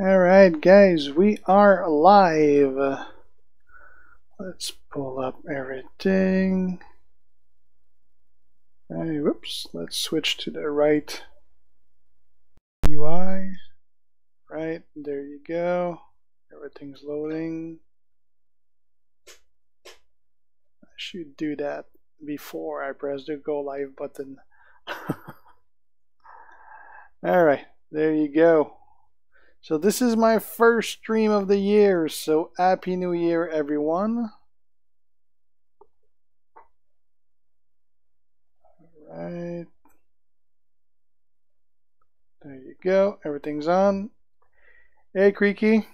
Alright guys, we are live. Let's pull up everything. Hey, whoops, let's switch to the right UI. Right, there you go. Everything's loading. I should do that before I press the go live button. Alright, there you go. So this is my first stream of the year, so Happy New Year everyone. Alright. There you go, everything's on. Hey Creaky.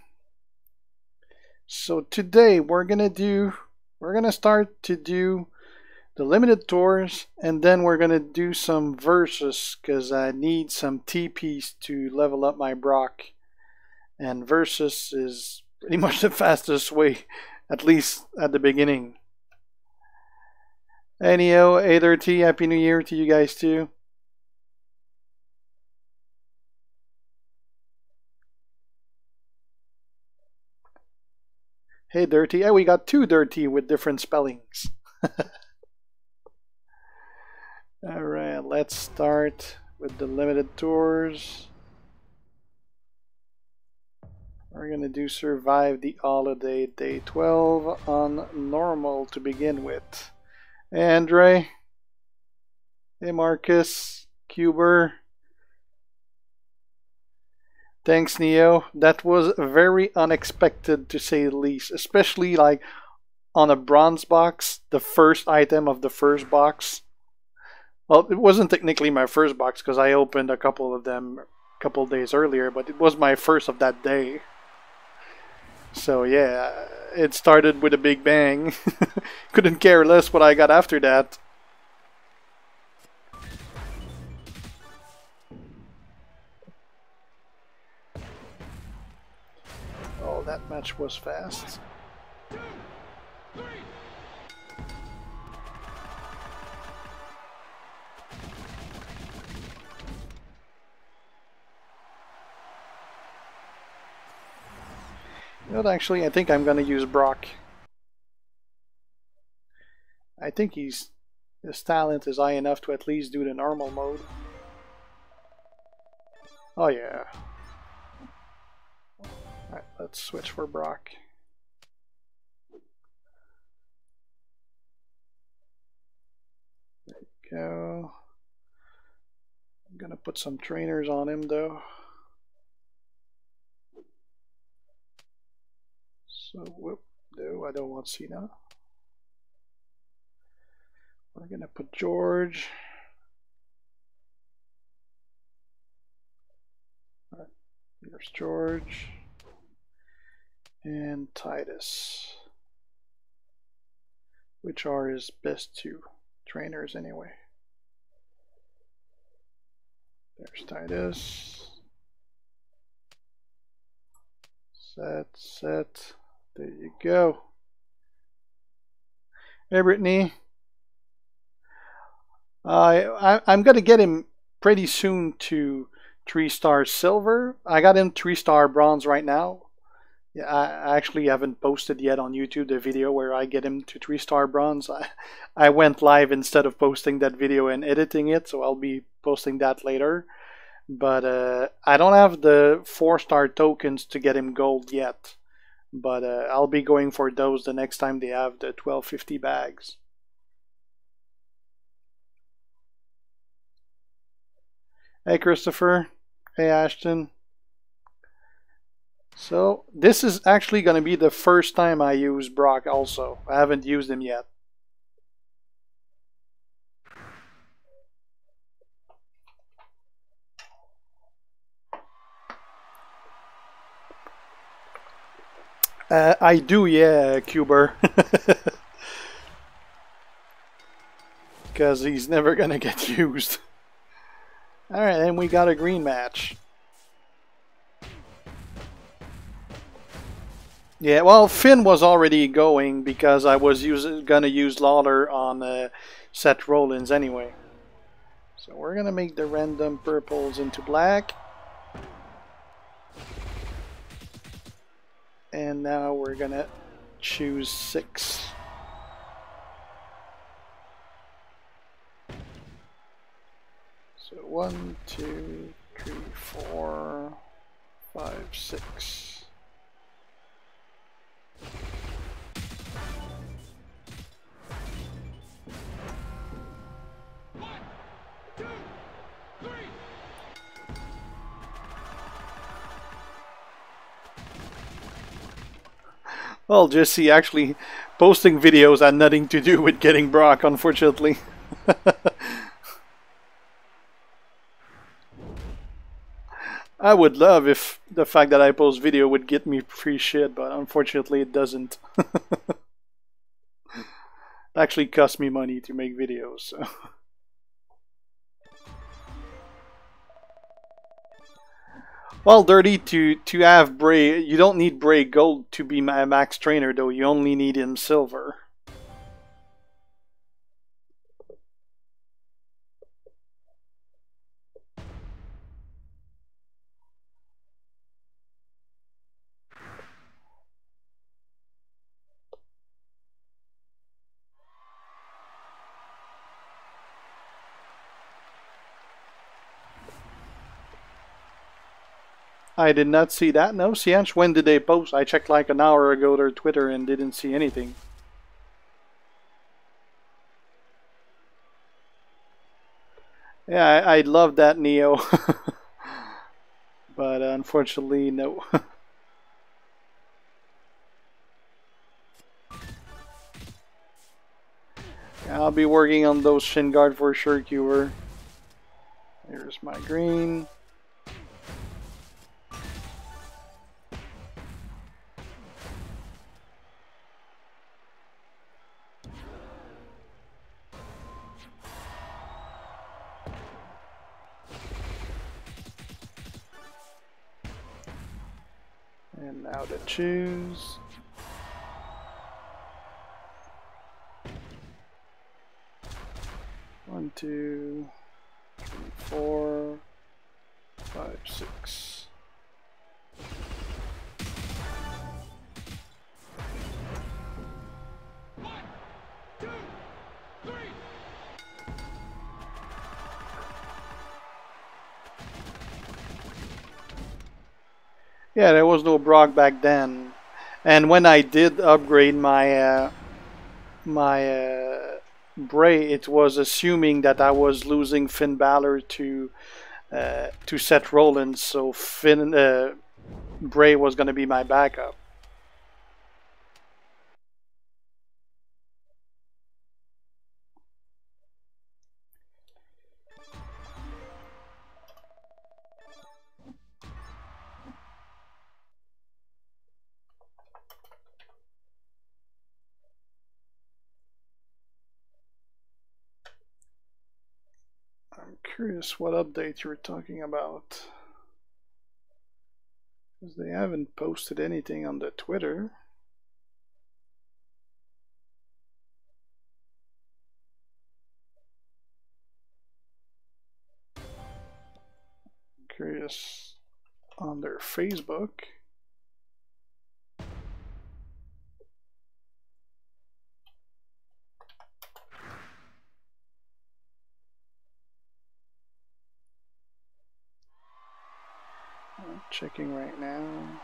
So today we're gonna start to do the limited tours, and then we're gonna do some versus because I need some TPs to level up my Brock. And versus is pretty much the fastest way, at least at the beginning. Hey Neo, A30, Happy New Year to you guys too. Hey Dirty, hey, we got two Dirty with different spellings. Alright, let's start with the limited tours. We're gonna do survive the holiday day 12 on normal to begin with. Hey Andre. Hey Marcus. Cuber. Thanks Neo. That was very unexpected to say the least. Especially like on a bronze box, the first item of the first box. Well, it wasn't technically my first box because I opened a couple of them a couple of days earlier, but it was my first of that day. So yeah, it started with a big bang. Couldn't care less what I got after that. Oh, that match was fast. You know what, actually, I think I'm gonna use Brock. I think his talent is high enough to at least do the normal mode. Oh yeah. Alright, let's switch for Brock. There you go. I'm gonna put some trainers on him though. So, whoop, no, I don't want Cena. We're gonna put George. All right, here's George. And Titus. Which are his best two trainers anyway. There's Titus. Set. There you go. Hey Brittany. I'm gonna get him pretty soon to 3-star silver. I got him 3-star bronze right now. Yeah, I actually haven't posted yet on YouTube the video where I get him to 3-star bronze. I went live instead of posting that video and editing it, so I'll be posting that later. But I don't have the 4-star tokens to get him gold yet. But I'll be going for those the next time they have the 1250 bags. Hey Christopher. Hey Ashton. So this is actually going to be the first time I use Brock also. I haven't used him yet. I do, yeah, Cuber. Because he's never going to get used. Alright, and we got a green match. Yeah, well, Finn was already going because I was gonna use Lawler on Seth Rollins anyway. So we're gonna make the random purples into black. And now we're gonna choose 6. So 1, 2, 3, 4, 5, 6. Well, Jesse, actually, posting videos had nothing to do with getting Brock, unfortunately. I would love if the fact that I post video would get me free shit, but unfortunately it doesn't. It actually costs me money to make videos. So. Well, Dirty, to have Bray, you don't need Bray Gold to be a max trainer, though. You only need him Silver. I did not see that. No, Siench, when did they post? I checked like an hour ago their Twitter and didn't see anything. Yeah, I love that Neo. But unfortunately, no. I'll be working on those shin guard for sure, Cuber. Here's my green. And now to choose. One, 2, 3, 4, 5, 6. Yeah, there was no Brock back then, and when I did upgrade my Bray, it was assuming that I was losing Finn Balor to Seth Rollins, so Bray was going to be my backup. I'm curious what update you're talking about, because they haven't posted anything on the Twitter. Curious on their Facebook. I'm checking right now.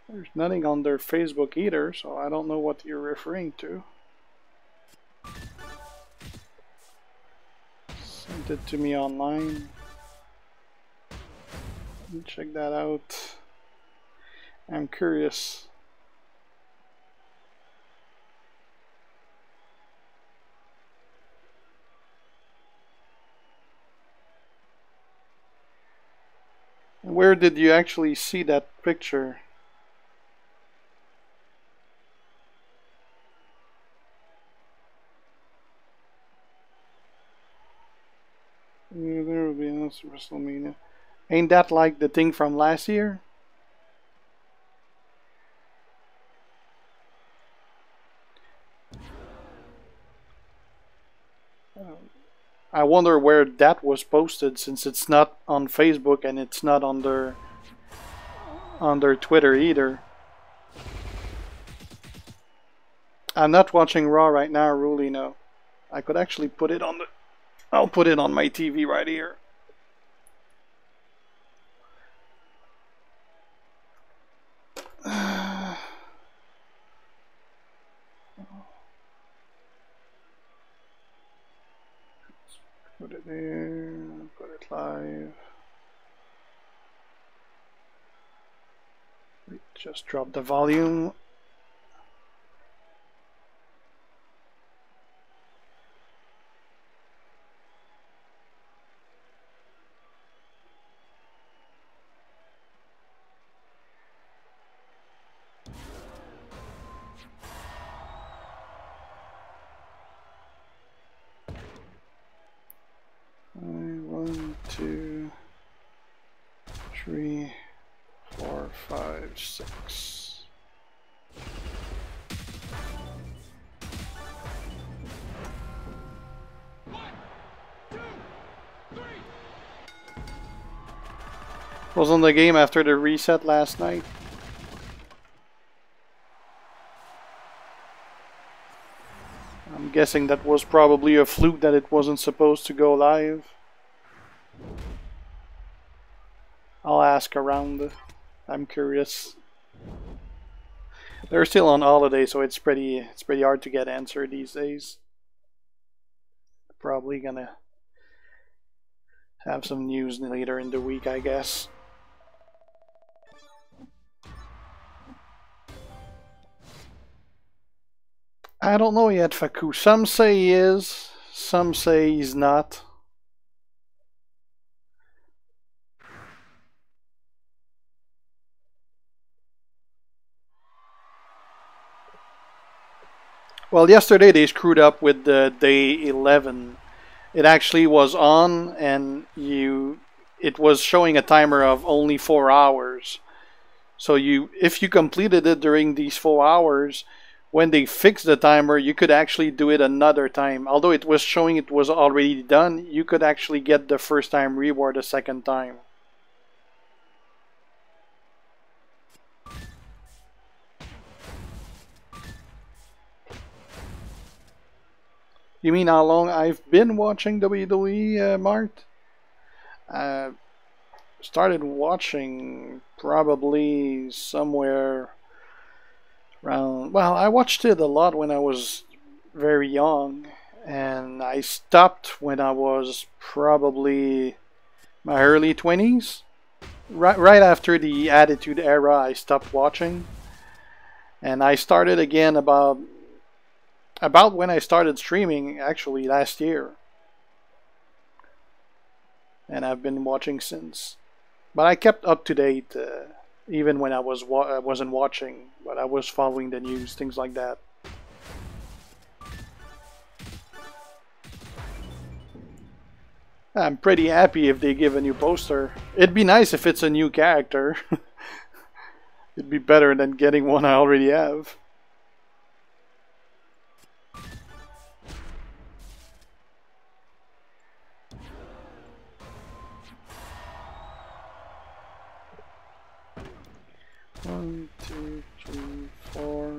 There's nothing on their Facebook either, so I don't know what you're referring to. Sent it to me online. Let me check that out. I'm curious. Where did you actually see that picture? Yeah, there will be an WrestleMania. Ain't that like the thing from last year? I wonder where that was posted, since it's not on Facebook and it's not on their Twitter either. I'm not watching Raw right now, really, no. I could actually put it on the... I'll put it on my TV right here. Put it there, put it live. Just drop the volume. One, two, three, four, five, six. Was on the game after the reset last night. I'm guessing that was probably a fluke that it wasn't supposed to go live. I'll ask around. I'm curious. They're still on holiday, so it's pretty hard to get answer these days. Probably gonna have some news later in the week, I guess. I don't know yet, Faku. Some say he is, some say he's not. Well, yesterday they screwed up with the day 11. It actually was on, and it was showing a timer of only 4 hours. So if you completed it during these 4 hours, when they fixed the timer, you could actually do it another time. Although it was showing it was already done, you could actually get the first time reward a second time. You mean how long I've been watching WWE, Mart? Started watching probably somewhere around... Well, I watched it a lot when I was very young, and I stopped when I was probably my early 20s. Right after the Attitude Era, I stopped watching, and I started again about when I started streaming, actually last year, and I've been watching since. But I kept up to date, even when I wasn't watching, but I was following the news, things like that. I'm pretty happy if they give a new poster. It'd be nice if it's a new character. It'd be better than getting one I already have. One, two, three, 4,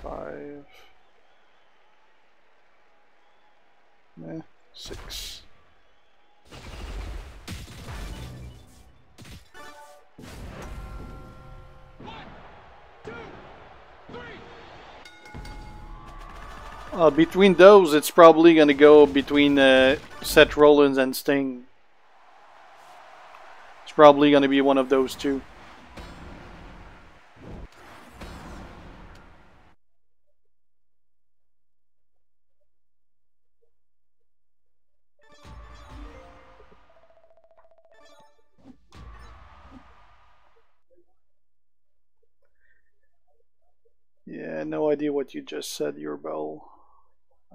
5, 6. Between those, it's probably gonna go between Seth Rollins and Sting. It's probably gonna be one of those two. Yeah, no idea what you just said, your bell.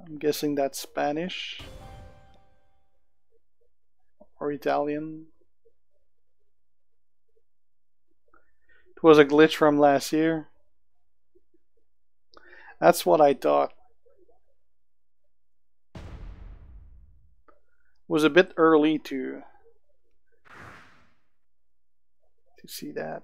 I'm guessing that's Spanish or Italian. It was a glitch from last year. That's what I thought. was a bit early to see that.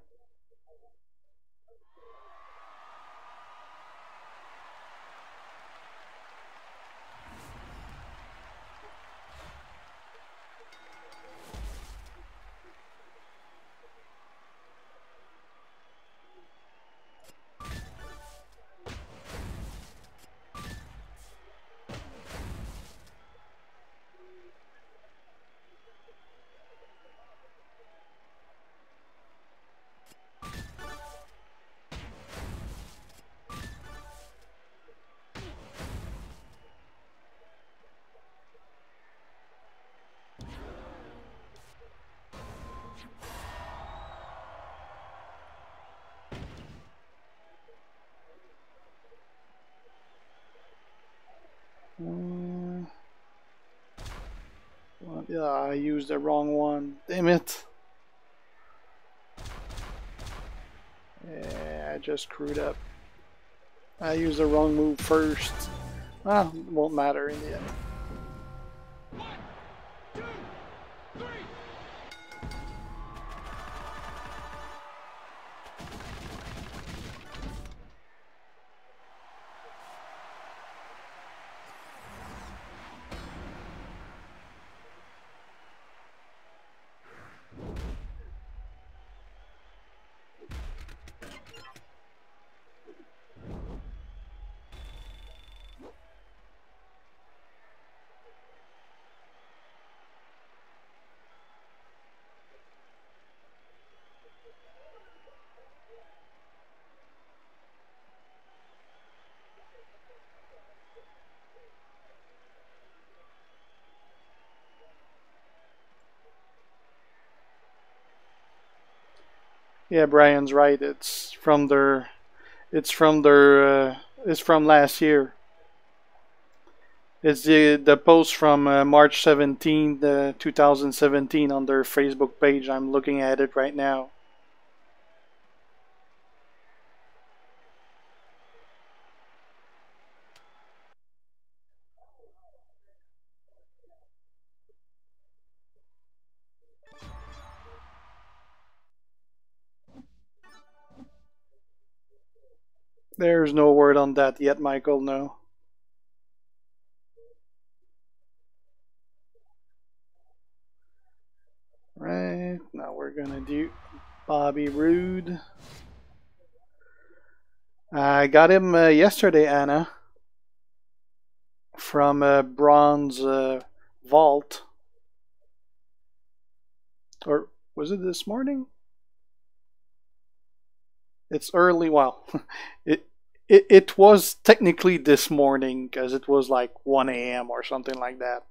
Well, yeah, I used the wrong one. Damn it. Yeah, I just screwed up. I used the wrong move first. Ah, won't matter in the end. Yeah, Brian's right. It's from their. It's from last year. It's the post from March 17th, 2017 on their Facebook page. I'm looking at it right now. There's no word on that yet, Michael, no. Right, now we're gonna do Bobby Roode. I got him yesterday, Anna, from Bronze Vault. Or was it this morning? It's early. Well, it was technically this morning because it was like 1 a.m. or something like that.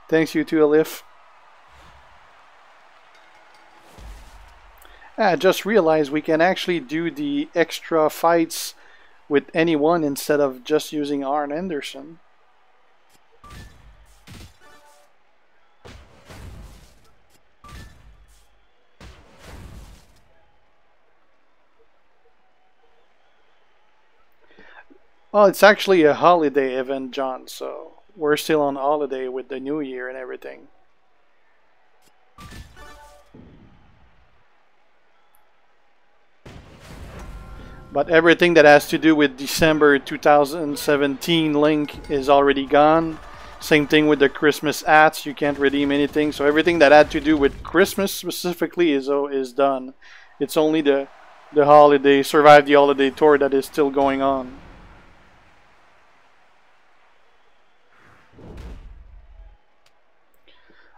Thanks, you too, Alif. I just realized we can actually do the extra fights with anyone instead of just using Arn Anderson. Well, it's actually a holiday event, John, so we're still on holiday with the new year and everything. But everything that has to do with December 2017 link is already gone. Same thing with the Christmas hats. You can't redeem anything. So everything that had to do with Christmas specifically is done. It's only the holiday, Survive the Holiday tour that is still going on.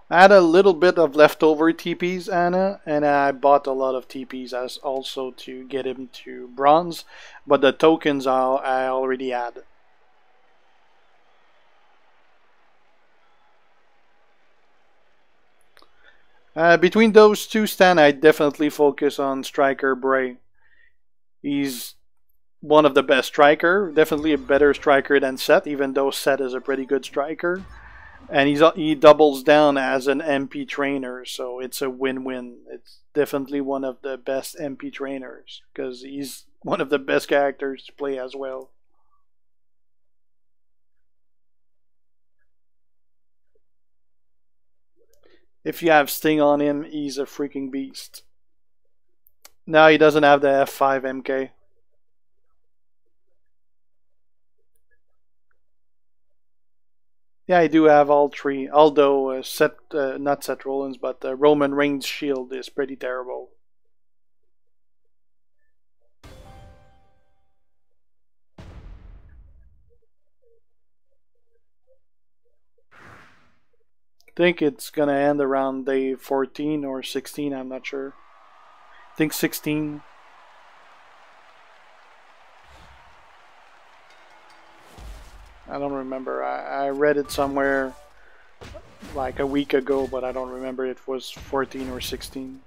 I had a little bit of leftover TPs, Anna, and I bought a lot of TPs as also to get him to bronze, but the tokens I already had. Between those two, Stan, I definitely focus on Striker Bray. He's one of the best striker, definitely a better striker than Seth, even though Seth is a pretty good striker. And he doubles down as an MP trainer, so it's a win-win. It's definitely one of the best MP trainers because he's one of the best characters to play as well. If you have Sting on him, he's a freaking beast. Now he doesn't have the F5 MK. Yeah, I do have all three. Although not Seth Rollins, but Roman Reigns' shield is pretty terrible. I think it's gonna end around day 14 or 16. I'm not sure. I think 16. I don't remember. I read it somewhere like a week ago, but I don't remember if it was 14 or 16.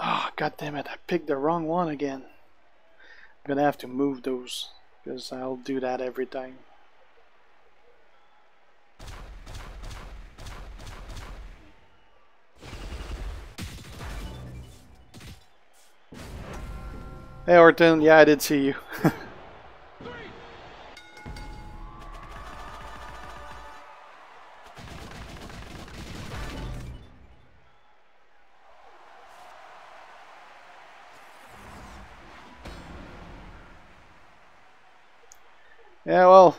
Oh, god damn it. I picked the wrong one again. I'm gonna have to move those because I'll do that every time. Hey Orton, yeah, I did see you. Yeah, well,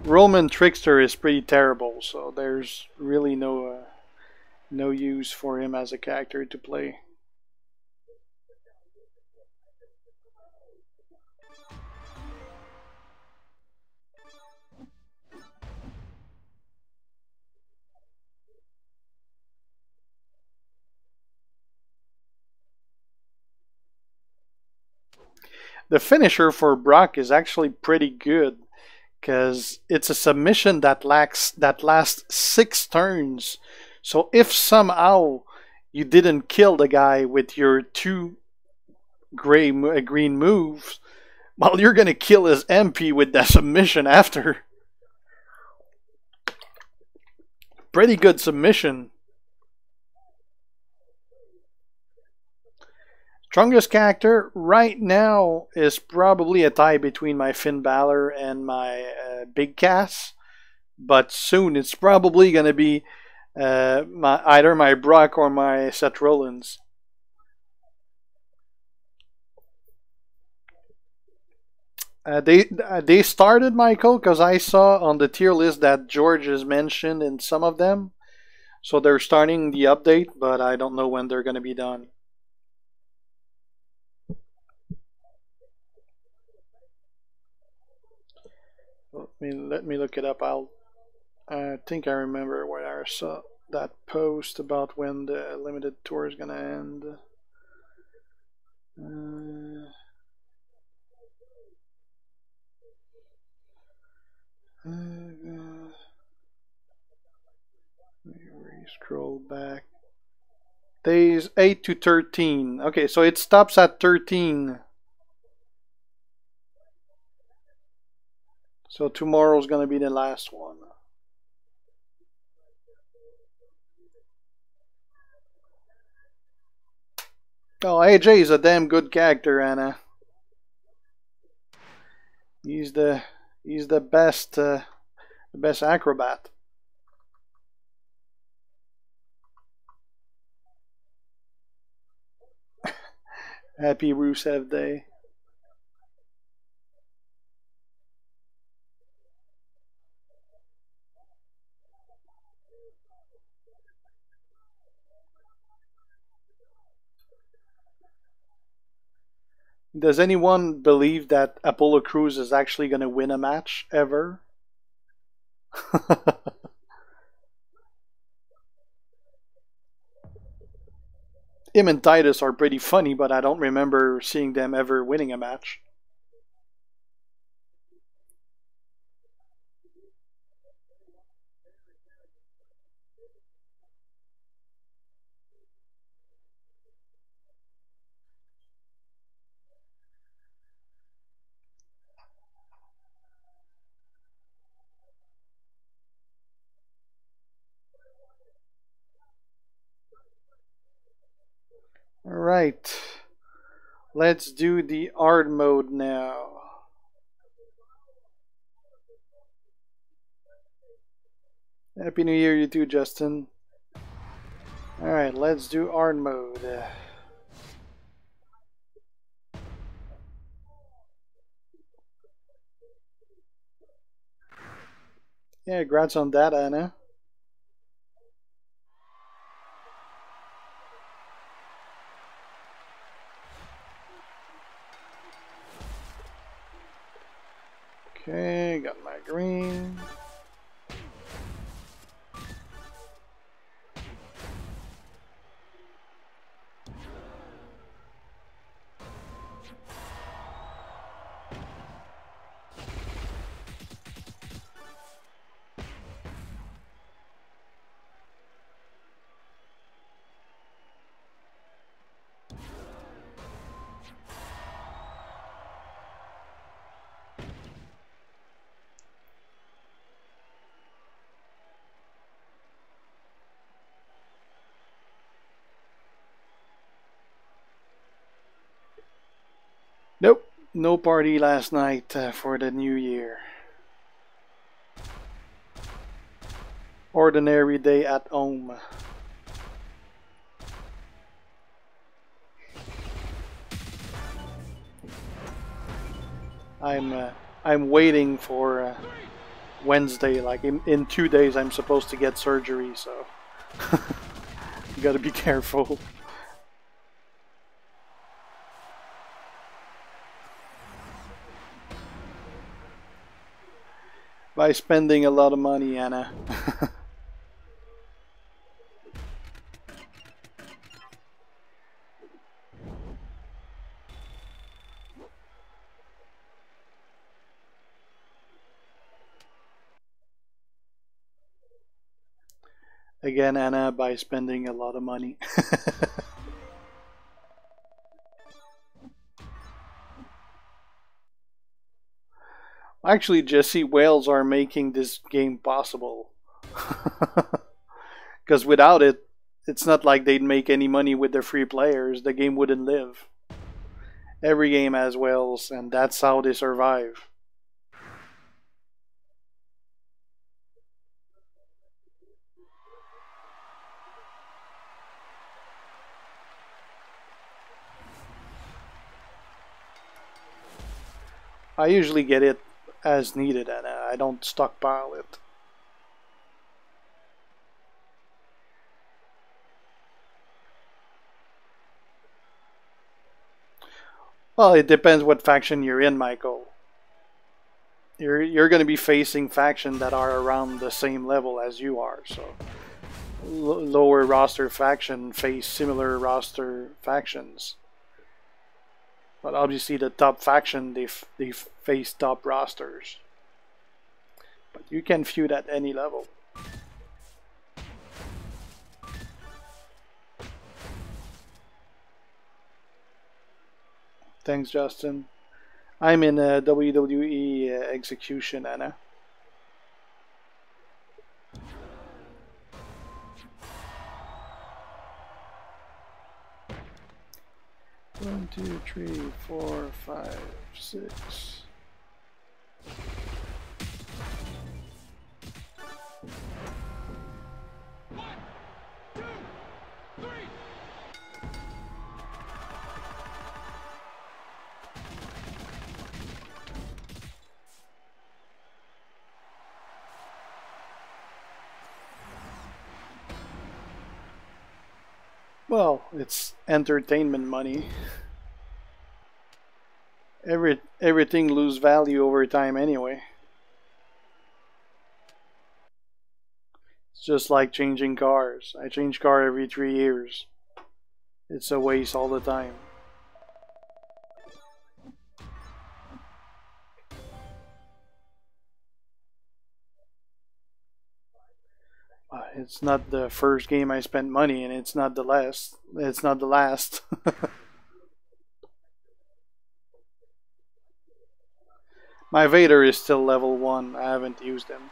Roman Trickster is pretty terrible, so there's really no use for him as a character to play. The finisher for Brock is actually pretty good because it's a submission that lasts 6 turns. So if somehow you didn't kill the guy with your two green moves, well, you're gonna kill his MP with that submission after. Pretty good submission. Strongest character right now is probably a tie between my Finn Balor and my Big Cass, but soon it's probably going to be either my Brock or my Seth Rollins. They started, Michael, because I saw on the tier list that George is mentioned in some of them, so they're starting the update, but I don't know when they're going to be done. Let me look it up. I think I remember where I saw that post about when the limited tour is gonna end. Scroll back. Days 8 to 13. Okay, so it stops at 13. So tomorrow's gonna be the last one. Oh, AJ is a damn good character, Anna. He's the best acrobat. Happy Rusev Day. Does anyone believe that Apollo Crews is actually going to win a match ever? Him and Titus are pretty funny, but I don't remember seeing them ever winning a match. Alright. Let's do the hard mode now. Happy New Year, you too, Justin. Alright, let's do hard mode. Yeah, congrats on that, Anna. Okay, got my green. Nope, no party last night for the new year. Ordinary day at home. I'm waiting for Wednesday. Like in 2 days, I'm supposed to get surgery, so you gotta be careful. By spending a lot of money, Anna. Again, Anna, by spending a lot of money. Actually, Jesse, whales are making this game possible. Because without it, it's not like they'd make any money with their free players. The game wouldn't live. Every game has whales, and that's how they survive. I usually get it as needed, and I don't stockpile it. Well, it depends what faction you're in, Michael. You're going to be facing factions that are around the same level as you are, so lower roster faction face similar roster factions. But obviously, the top faction they face top rosters. But you can feud at any level. Thanks, Justin. I'm in WWE Execution, Anna. One, two, three, four, five, six. Well, it's entertainment money. Everything lose value over time anyway. It's just like changing cars. I change car every 3 years. It's a waste all the time. It's not the first game I spent money, and it's not the last. It's not the last. My Vader is still level 1. I haven't used him.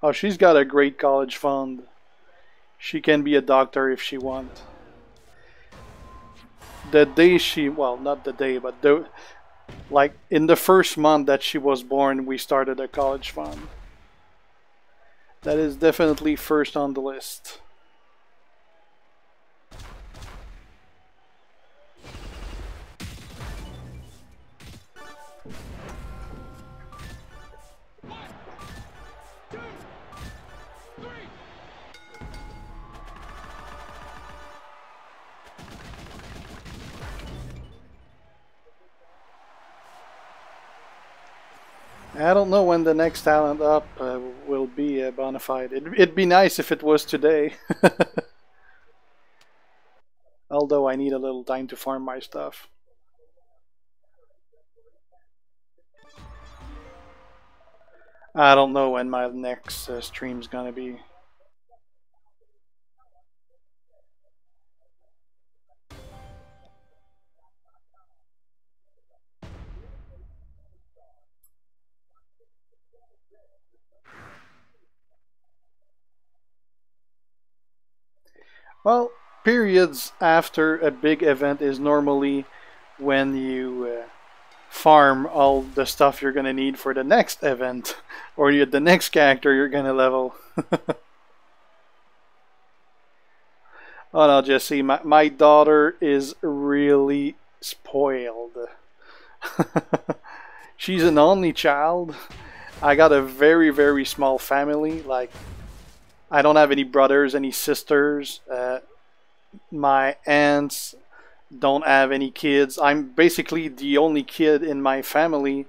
Oh, she's got a great college fund. She can be a doctor if she wants. The day she, well, not the day, but like in the first month that she was born, we started a college fund. That is definitely first on the list. I don't know when the next talent up will be bona fide. It'd be nice if it was today. Although I need a little time to farm my stuff. I don't know when my next stream's gonna be. Well, periods after a big event is normally when you farm all the stuff you're gonna need for the next event or the next character you're gonna level. Oh no, Jesse, my daughter is really spoiled. She's an only child. I got a very, very small family. Like, I don't have any brothers, any sisters. My aunts don't have any kids. I'm basically the only kid in my family.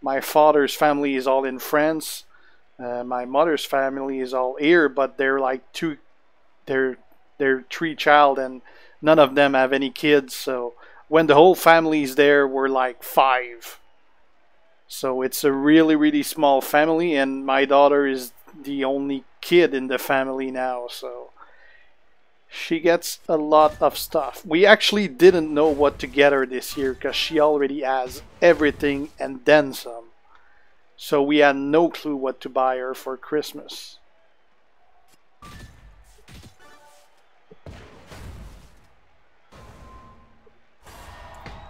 My father's family is all in France. My mother's family is all here, but they're like they're three child, and none of them have any kids. So when the whole family's there, we're like five. So it's a really, really small family, and my daughter is the only kid in the family now. So she gets a lot of stuff. We actually didn't know what to get her this year because she already has everything and then some. So we had no clue what to buy her for Christmas.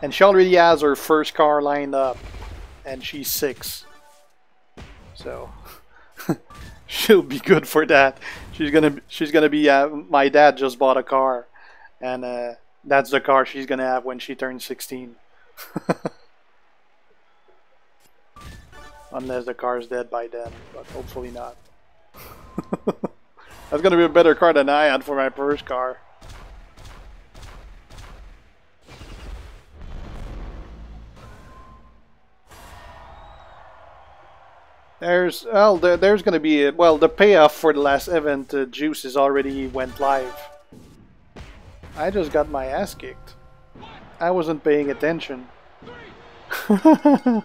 And she already has her first car lined up, and she's 6. So she'll be good for that. She's gonna be. My dad just bought a car, and that's the car she's gonna have when she turns 16. Unless the car's dead by then, but hopefully not. That's gonna be a better car than I had for my first car. There's going to be the payoff for the last event. Juice is already went live. I just got my ass kicked. I wasn't paying attention. Yeah,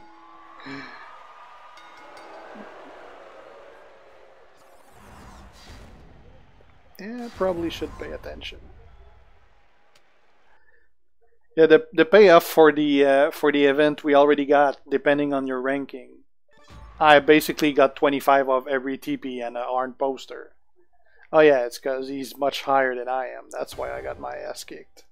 I probably should pay attention. Yeah, the payoff for the event we already got, depending on your ranking. I basically got 25 of every TP and an Arn poster. Oh yeah, it's because he's much higher than I am. That's why I got my ass kicked.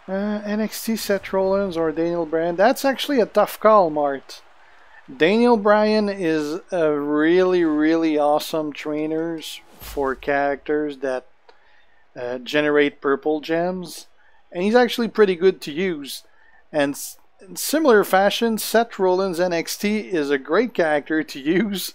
NXT Seth Rollins or Daniel Bryan? That's actually a tough call, Mart. Daniel Bryan is a really, really awesome trainers for characters that generate purple gems, and he's actually pretty good to use. And in similar fashion, Seth Rollins NXT is a great character to use,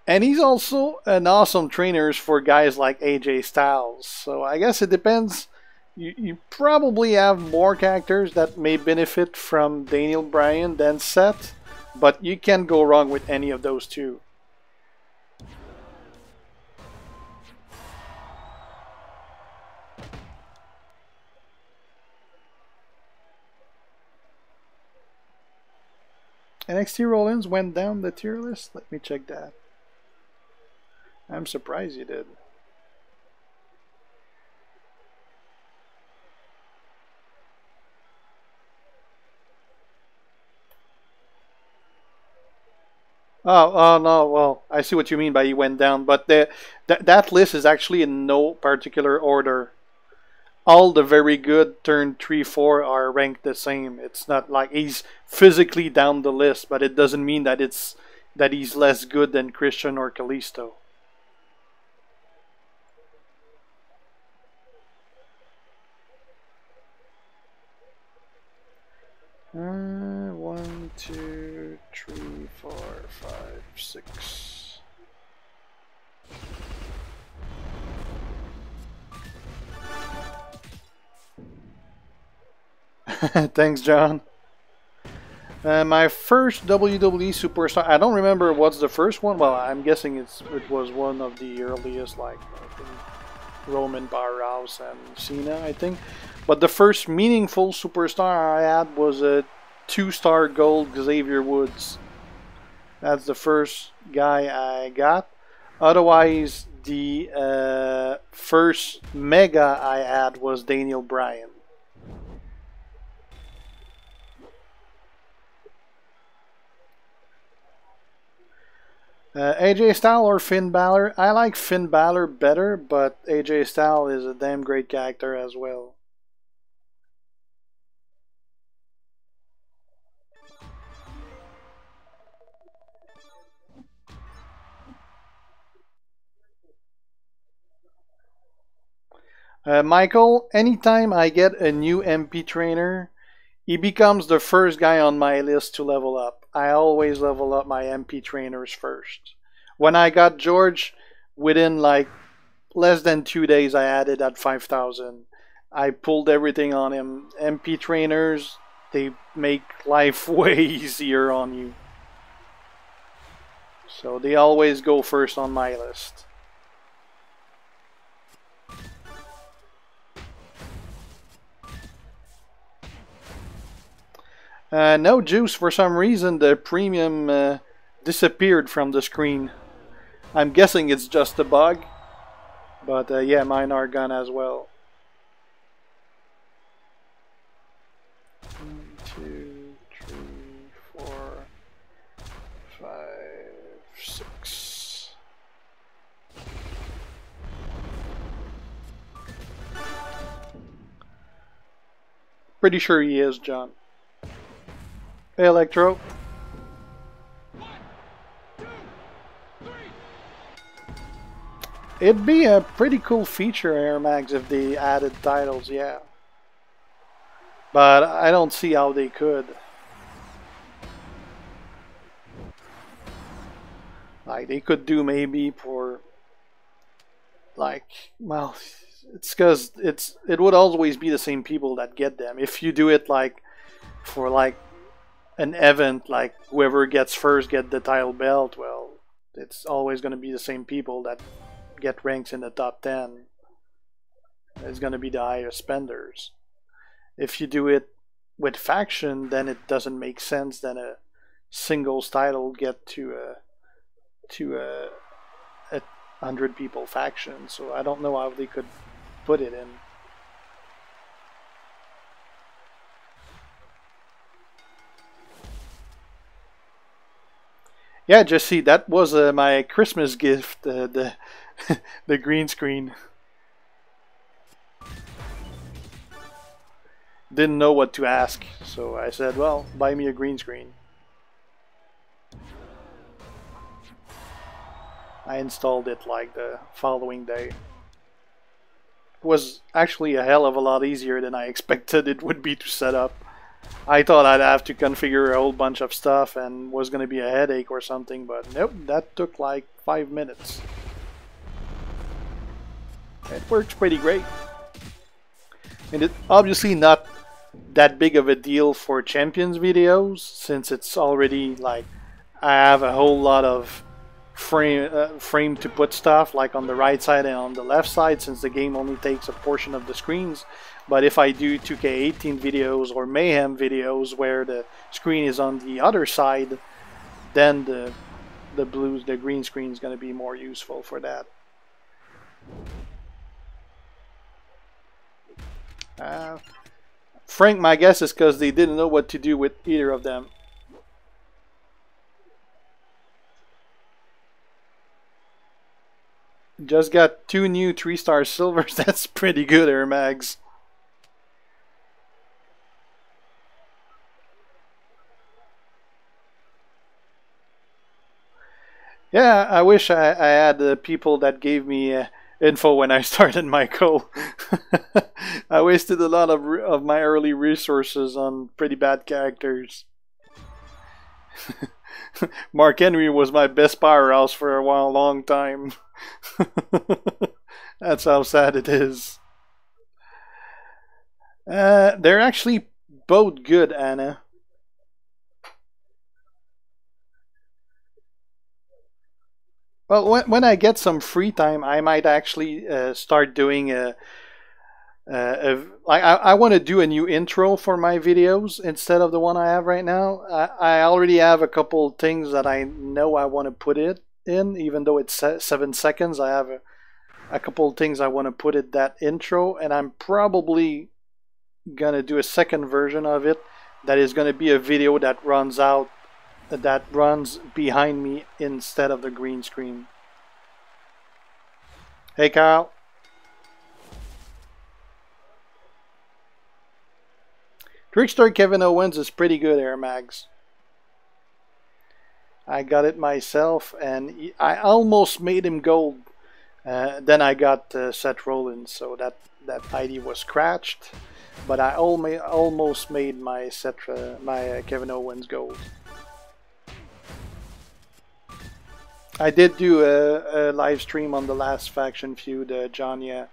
and he's also an awesome trainer for guys like AJ Styles. So I guess it depends. You probably have more characters that may benefit from Daniel Bryan than Seth, but you can't go wrong with any of those two. NXT Rollins went down the tier list? Let me check that. I'm surprised you did. Oh no, well, I see what you mean by he went down, but that list is actually in no particular order. All the very good turn 3, 4 are ranked the same. It's not like he's physically down the list, but it doesn't mean that he's less good than Christian or Kalisto. One, two, three, 4, 5, 6. Thanks, John. My first WWE superstar. I don't remember what's the first one. Well, I'm guessing it was one of the earliest, like I think Roman Powerhouse and Cena, I think. But the first meaningful superstar I had was a 2-star gold Xavier Woods. That's the first guy I got. Otherwise, the first mega I had was Daniel Bryan. AJ Styles or Finn Balor? I like Finn Balor better, but AJ Styles is a damn great character as well. Michael, anytime I get a new MP trainer, he becomes the first guy on my list to level up. I always level up my MP trainers first. When I got George, within like less than 2 days, I added at 5,000. I pulled everything on him. MP trainers, they make life way easier on you. So they always go first on my list. No juice, for some reason the premium disappeared from the screen. I'm guessing it's just a bug, but yeah, mine are gone as well. 1, 2, 3, 4, 5, 6. Pretty sure he is, John. Hey, Electro. 1, 2, 3. It'd be a pretty cool feature, Air Max, if they added titles, yeah. But I don't see how they could. Like, they could do maybe for, like, well, it's because it would always be the same people that get them. If you do it like for like an event, like whoever gets first get the title belt, well, it's always going to be the same people that get ranks in the top 10. It's going to be the highest spenders. If you do it with faction, then it doesn't make sense. Then a singles title get to a 100 people faction. So I don't know how they could put it in. Yeah, just see, that was my Christmas gift, the the green screen. Didn't know what to ask, so I said, well, buy me a green screen. I installed it like the following day. It was actually a hell of a lot easier than I expected it would be to set up. I thought I'd have to configure a whole bunch of stuff and was going to be a headache or something, but nope, that took like 5 minutes. It works pretty great. And it's obviously not that big of a deal for Champions videos, since it's already like I have a whole lot of frame to put stuff like on the right side and on the left side, since the game only takes a portion of the screens. But if I do 2K18 videos or Mayhem videos where the screen is on the other side, then the green screen is going to be more useful for that. Frank, my guess is because they didn't know what to do with either of them. Just got 2 new 3-star silvers. That's pretty good, Air Mags. Yeah, I wish I had the people that gave me info when I started my co. I wasted a lot of my early resources on pretty bad characters. Mark Henry was my best powerhouse for a long time. That's how sad it is. They're actually both good, Anna. Well, when I get some free time, I might actually start doing I want to do a new intro for my videos instead of the one I have right now. I already have a couple things that I know I want to put it in, even though it's 7 seconds. I have a couple things I want to put in that intro, and I'm probably gonna do a second version of it that is gonna be a video that runs behind me instead of the green screen. Hey Kyle. Trickster Kevin Owens is pretty good, Air Mags. I got it myself and I almost made him gold. Then I got Seth Rollins, so that ID was scratched. But I almost made my Kevin Owens gold. I did do a live stream on the last faction feud, John. Yeah.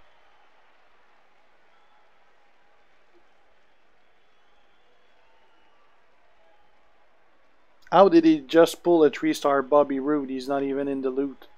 How did he just pull a 3-star Bobby Roode? He's not even in the loot.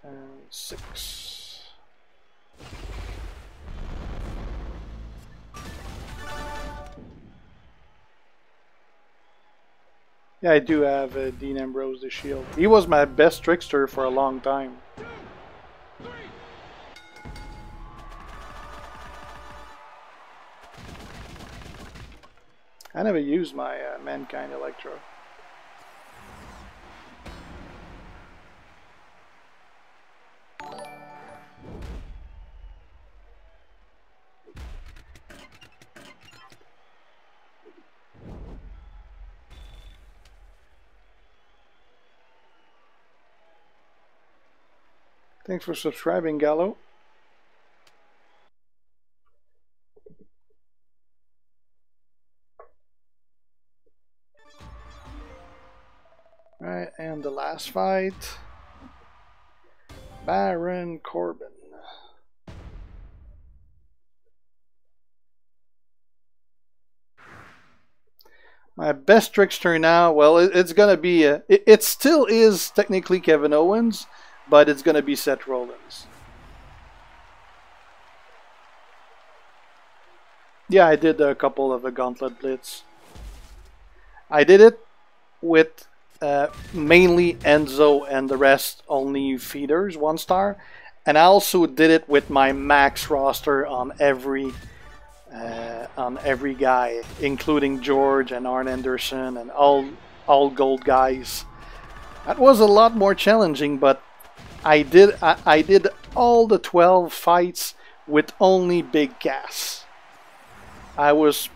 And 6. Yeah, I do have Dean Ambrose the Shield. He was my best trickster for a long time. I never used my Mankind Electro. Thanks for subscribing, Gallo. Alright, and the last fight. Baron Corbin. My best trickster now, well, it's gonna be it still is technically Kevin Owens, but it's gonna be Seth Rollins. Yeah, I did a couple of the Gauntlet Blitz. I did it with mainly Enzo and the rest only feeders, 1-star, and I also did it with my max roster on every guy, including George and Arn Anderson and all gold guys. That was a lot more challenging, but I did all the 12 fights with only big gas. I was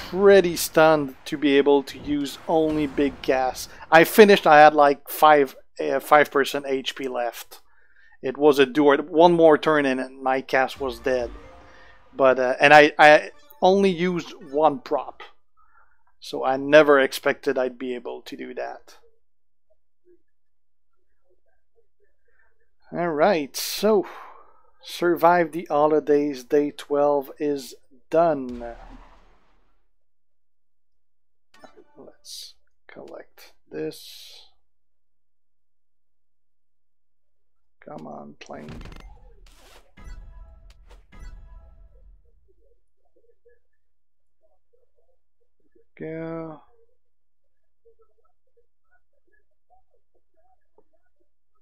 pretty stunned to be able to use only big gas. I finished, I had like 5% HP left. It was a one more turn and my cast was dead. But and only used one prop. So I never expected I'd be able to do that. Alright, so survive the holidays, day 12 is done. Let's collect this. Come on, plane. Go.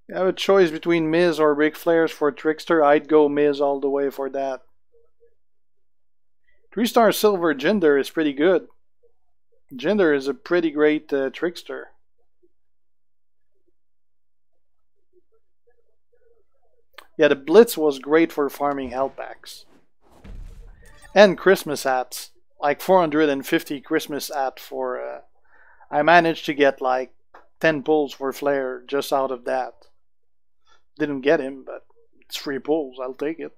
You have a choice between Miz or Ric Flair's for Trickster. I'd go Miz all the way for that. 3-star silver Jinder is pretty good. Jinder is a pretty great Trickster. Yeah, the Blitz was great for farming health packs. And Christmas hats. Like 450 Christmas hat for... I managed to get like 10 pulls for Flair just out of that. Didn't get him, but it's 3 pulls. I'll take it.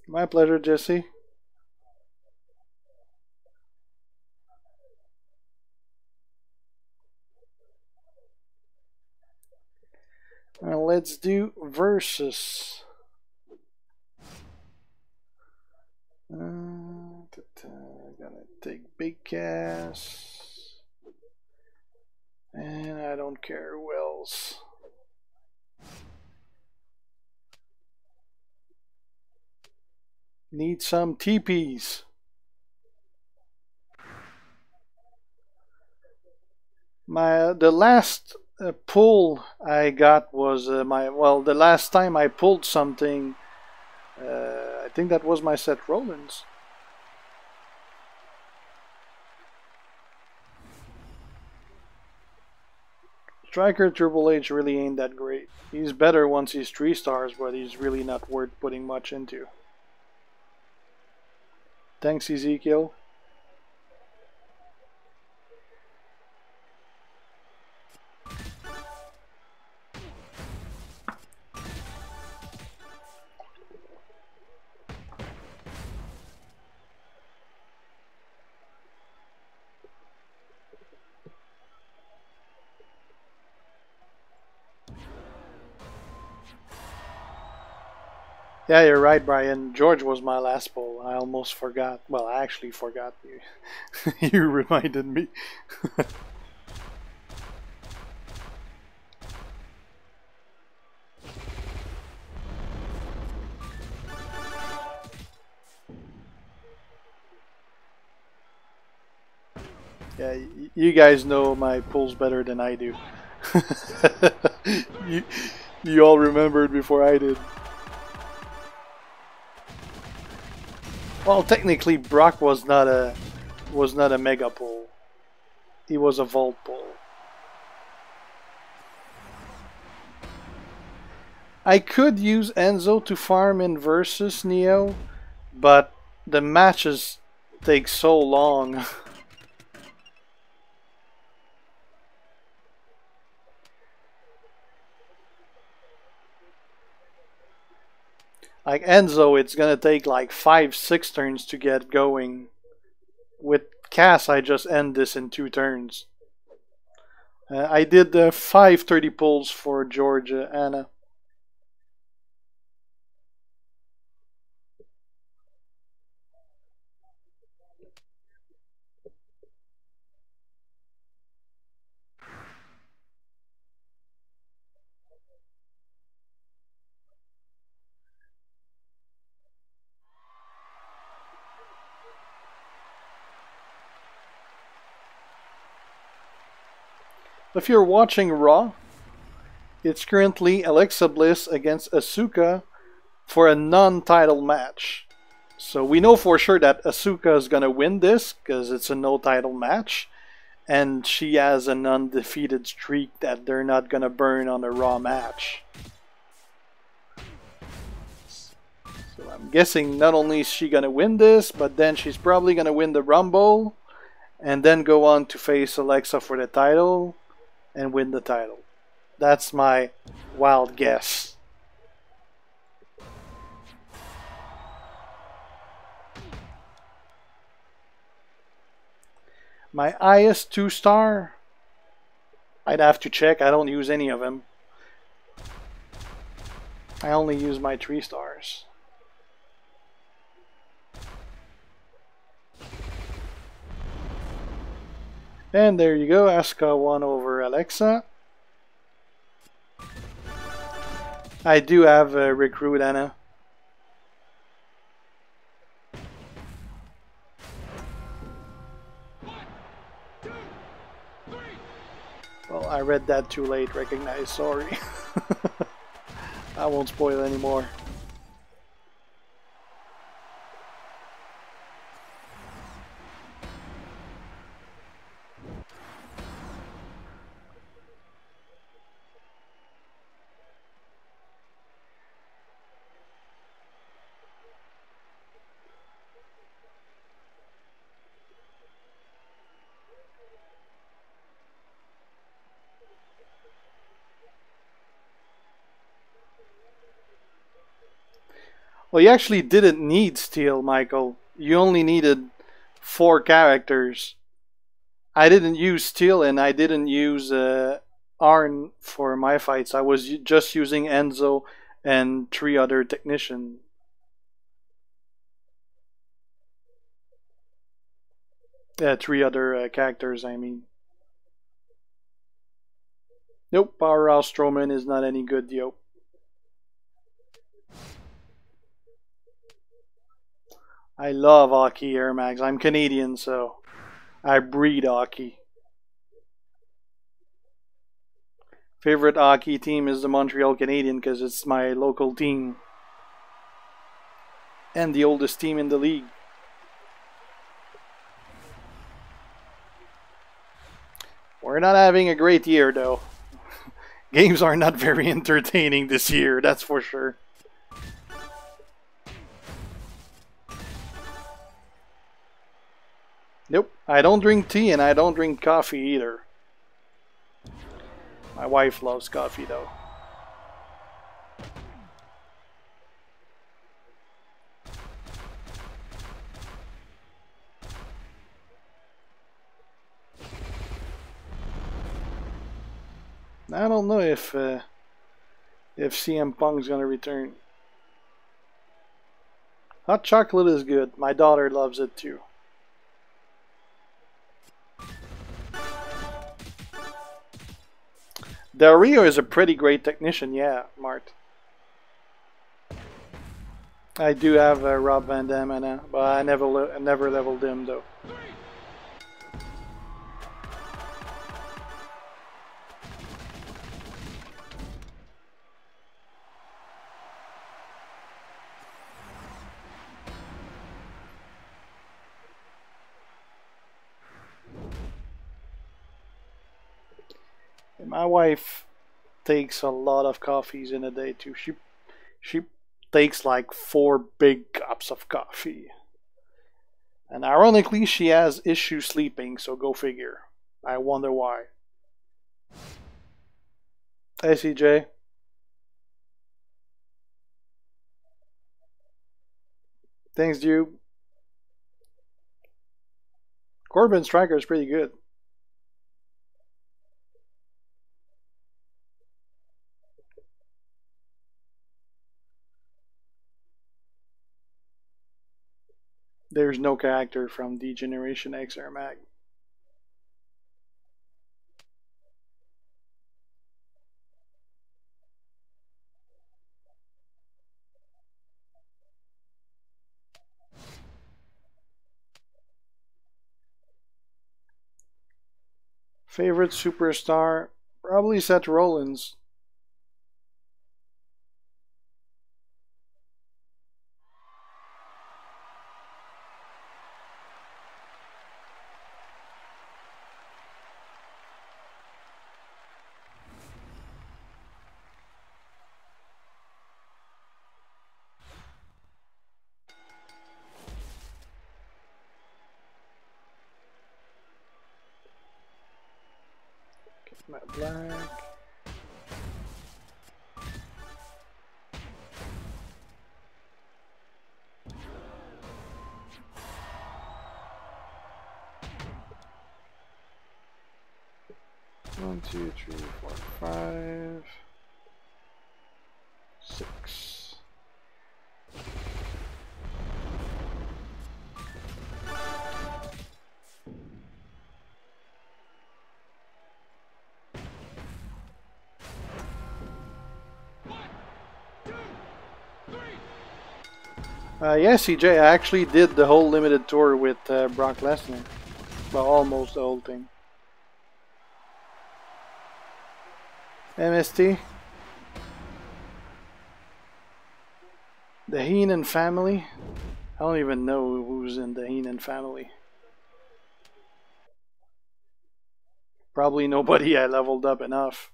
My pleasure, Jesse. Now let's do versus. Gonna take Big Cass. And I don't care who else. Need some TPs. The last pull I got was the last time I pulled something. I think that was my Seth Rollins. Striker Triple H really ain't that great. He's better once he's 3 stars, but he's really not worth putting much into. Thanks, Ezekiel. Yeah, you're right, Brian. George was my last poll. I almost forgot. Well, I actually forgot you. You reminded me. Yeah, you guys know my pulls better than I do. you all remembered before I did. Well, technically, Brock was not a mega pull. He was a vault pull. I could use Enzo to farm in versus Neo, but the matches take so long. Like Enzo, it's gonna take like 5-6 turns to get going. With Cass, I just end this in 2 turns. I did 530 pulls for Georgia Anna. If you're watching Raw, it's currently Alexa Bliss against Asuka for a non-title match. So we know for sure that Asuka is going to win this because it's a no-title match. And she has an undefeated streak that they're not going to burn on a Raw match. So I'm guessing not only is she going to win this, but then she's probably going to win the Rumble. And then go on to face Alexa for the title. And win the title. That's my wild guess. My highest 2-star, I'd have to check. I don't use any of them. I only use my 3 stars. And there you go, Asuka won over Alexa. I do have a recruit Anna. Well, I read that too late, recognize, sorry. I won't spoil anymore. Well, you actually didn't need steel, Michael. You only needed 4 characters. I didn't use steel and I didn't use Arn for my fights. I was just using Enzo and 3 other technicians. Yeah, 3 other characters, I mean. Nope, Powerhouse Strowman is not any good, yo. I love hockey, Air Max. I'm Canadian, so I breed hockey. Favorite hockey team is the Montreal Canadiens because it's my local team and the oldest team in the league. We're not having a great year, though. Games are not very entertaining this year, that's for sure. Nope, I don't drink tea and I don't drink coffee either. My wife loves coffee though. I don't know if CM Punk's gonna return. Hot chocolate is good. My daughter loves it too. Del Rio is a pretty great technician, yeah, Mart. I do have Rob Van Dam, but I never leveled him though. My wife takes a lot of coffees in a day too. She takes like 4 big cups of coffee. And ironically, she has issues sleeping, so go figure. I wonder why. Hey, CJ. Thanks, dude. Corbin Striker is pretty good. There's no character from D Generation X or Mag. Favorite superstar? Probably Seth Rollins. Matt Black. 1, 2, 3, 4, 5, 6. Yeah, CJ, I actually did the whole limited tour with Brock Lesnar. Well, almost the whole thing. MST. The Heenan family. I don't even know who's in the Heenan family. Probably nobody. I leveled up enough.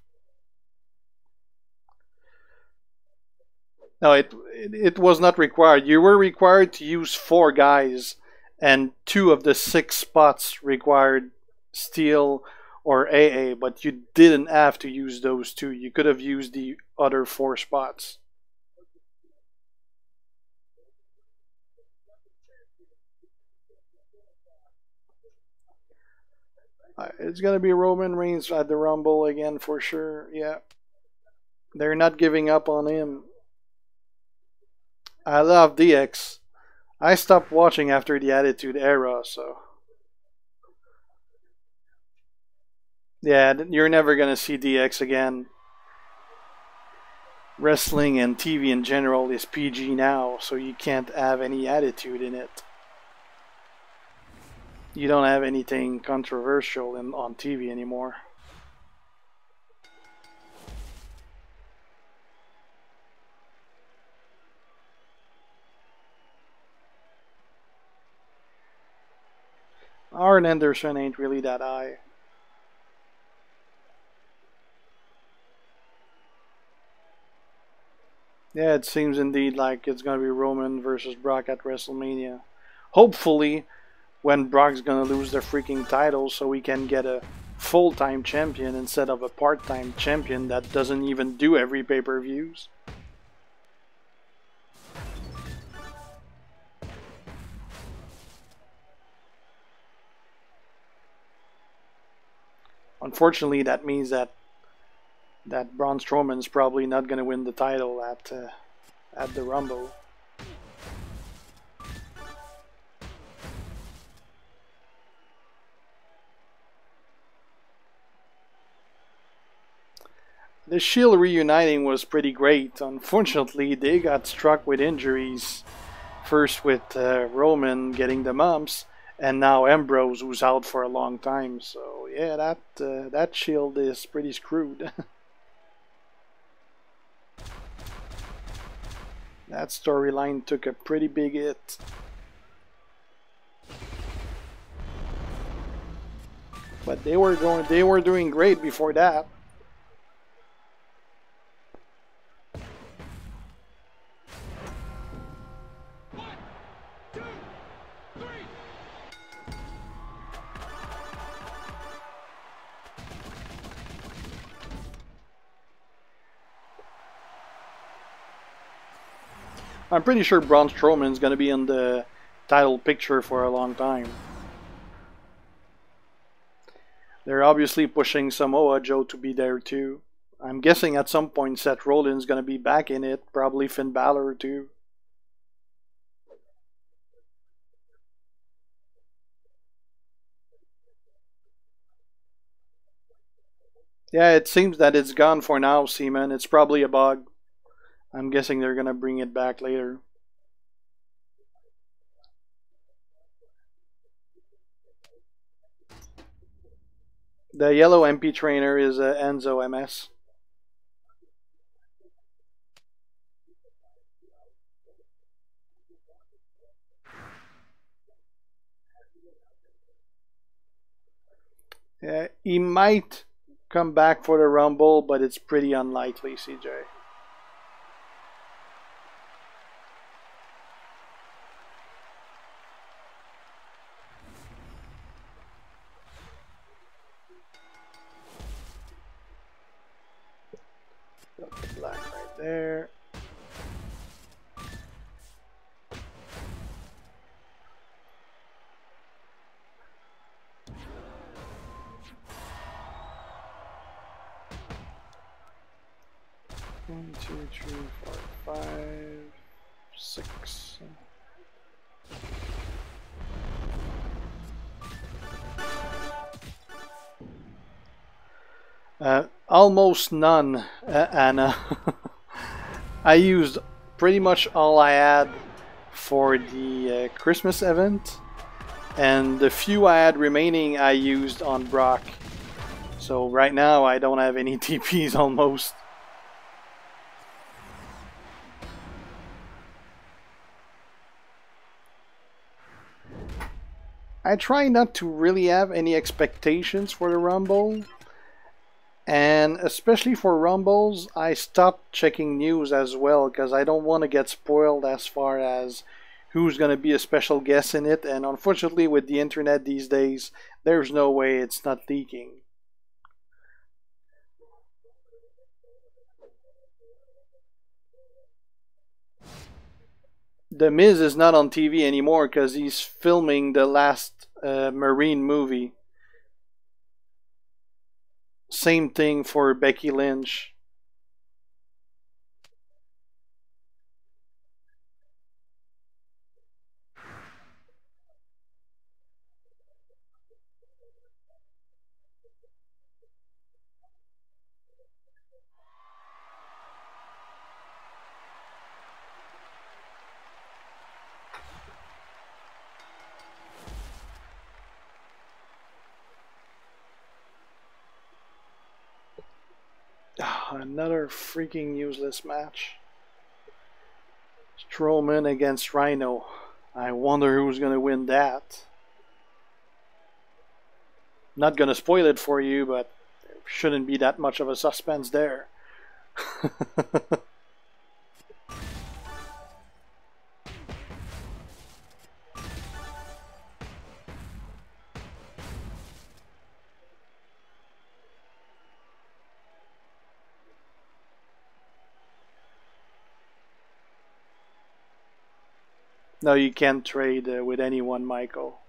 No, it was not required. You were required to use 4 guys, and 2 of the 6 spots required steel or AA, but you didn't have to use those 2. You could have used the other 4 spots. It's gonna be Roman Reigns at the Rumble again for sure. Yeah, they're not giving up on him. I love DX. I stopped watching after the Attitude Era, so yeah, you're never gonna see DX again. Wrestling and TV in general is PG now, so you can't have any attitude in it. You don't have anything controversial on TV anymore. Arn Anderson ain't really that high. Yeah, it seems indeed like it's going to be Roman versus Brock at WrestleMania. Hopefully, when Brock's going to lose the freaking title so we can get a full-time champion instead of a part-time champion that doesn't even do every pay-per-views. Unfortunately, that means that Braun Strowman's probably not going to win the title at the Rumble. The Shield reuniting was pretty great. Unfortunately, they got struck with injuries. First with Roman getting the mumps, and now Ambrose, who's out for a long time. So yeah, that Shield is pretty screwed. That storyline took a pretty big hit. But they were doing great before that. I'm pretty sure Braun Strowman's going to be in the title picture for a long time. They're obviously pushing Samoa Joe to be there too. I'm guessing at some point Seth Rollins going to be back in it, probably Finn Balor too. Yeah, it seems that it's gone for now, Seaman. It's probably a bug. I'm guessing they're going to bring it back later. The yellow MP trainer is Enzo MS. Yeah, he might come back for the Rumble, but it's pretty unlikely, CJ. Got the black right there. 1, 2, 3, 4, 5, 6. Almost none, Anna. I used pretty much all I had for the Christmas event, and the few I had remaining I used on Brock. So right now I don't have any TPs almost. I try not to really have any expectations for the Rumble. And especially for Rumbles, I stopped checking news as well because I don't want to get spoiled as far as who's going to be a special guest in it. And unfortunately, with the internet these days, there's no way it's not leaking. The Miz is not on TV anymore because he's filming the last Marine movie. Same thing for Becky Lynch. Another freaking useless match. Strowman against Rhino. I wonder who's going to win that. Not going to spoil it for you, but there shouldn't be that much of a suspense there. No, you can't trade with anyone, Michael.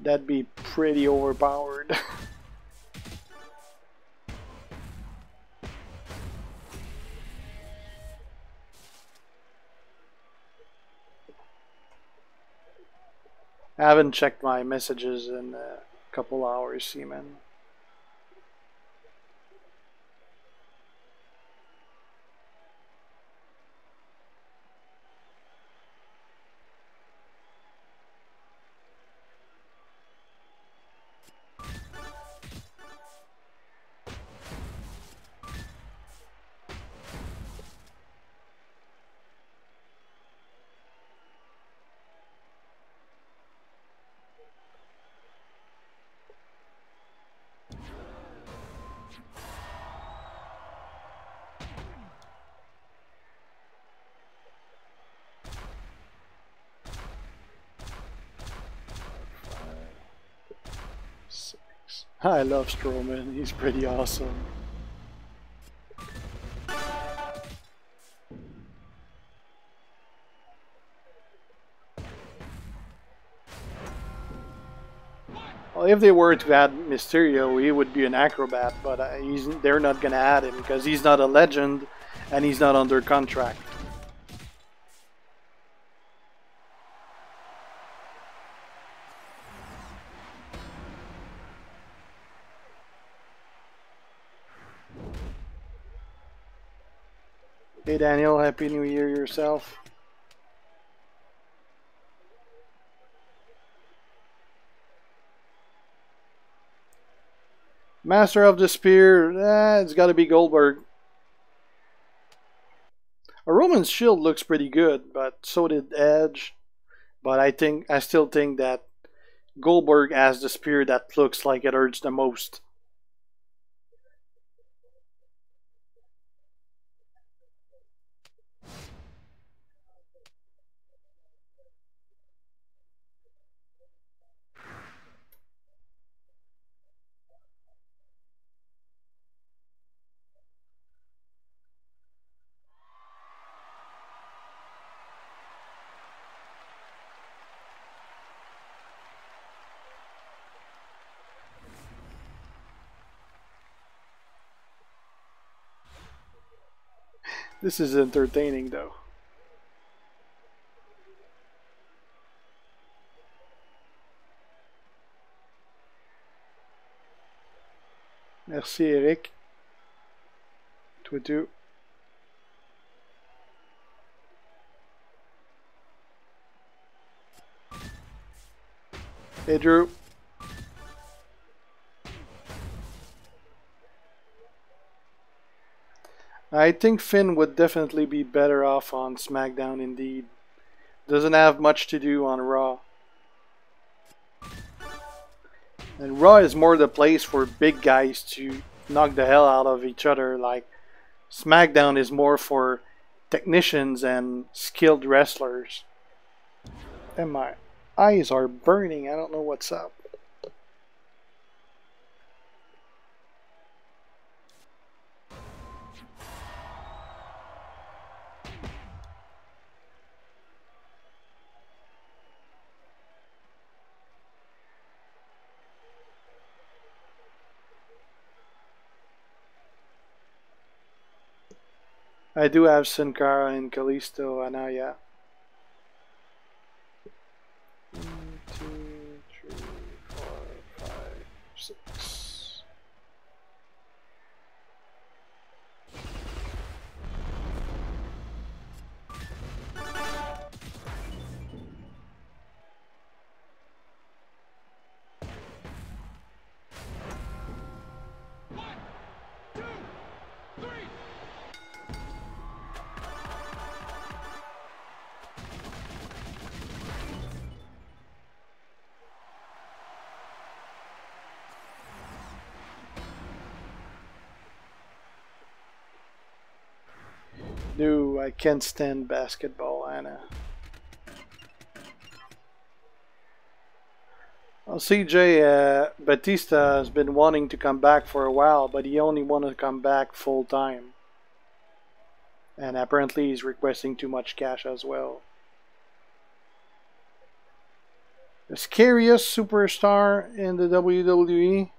That'd be pretty overpowered. I haven't checked my messages in a couple hours, Seaman. I love Strowman, he's pretty awesome. Well, if they were to add Mysterio, he would be an acrobat, but they're not going to add him because he's not a legend and he's not under contract. Hey Daniel, Happy New Year yourself. Master of the Spear, it's got to be Goldberg. A Roman's shield looks pretty good, but so did Edge. But I still think that Goldberg has the spear that looks like it hurts the most. This is entertaining though. Merci Eric. Toi too. Hey Drew. I think Finn would definitely be better off on SmackDown indeed. Doesn't have much to do on Raw. And Raw is more the place for big guys to knock the hell out of each other. Like SmackDown is more for technicians and skilled wrestlers. And my eyes are burning. I don't know what's up. I do have Sin Cara and Kalisto, and now yeah. 1, 2, 3, 4, 5, 6. One, two, three. No, I can't stand basketball, Anna. Well, CJ Batista has been wanting to come back for a while, but he only wanted to come back full time. And apparently he's requesting too much cash as well. The scariest superstar in the WWE?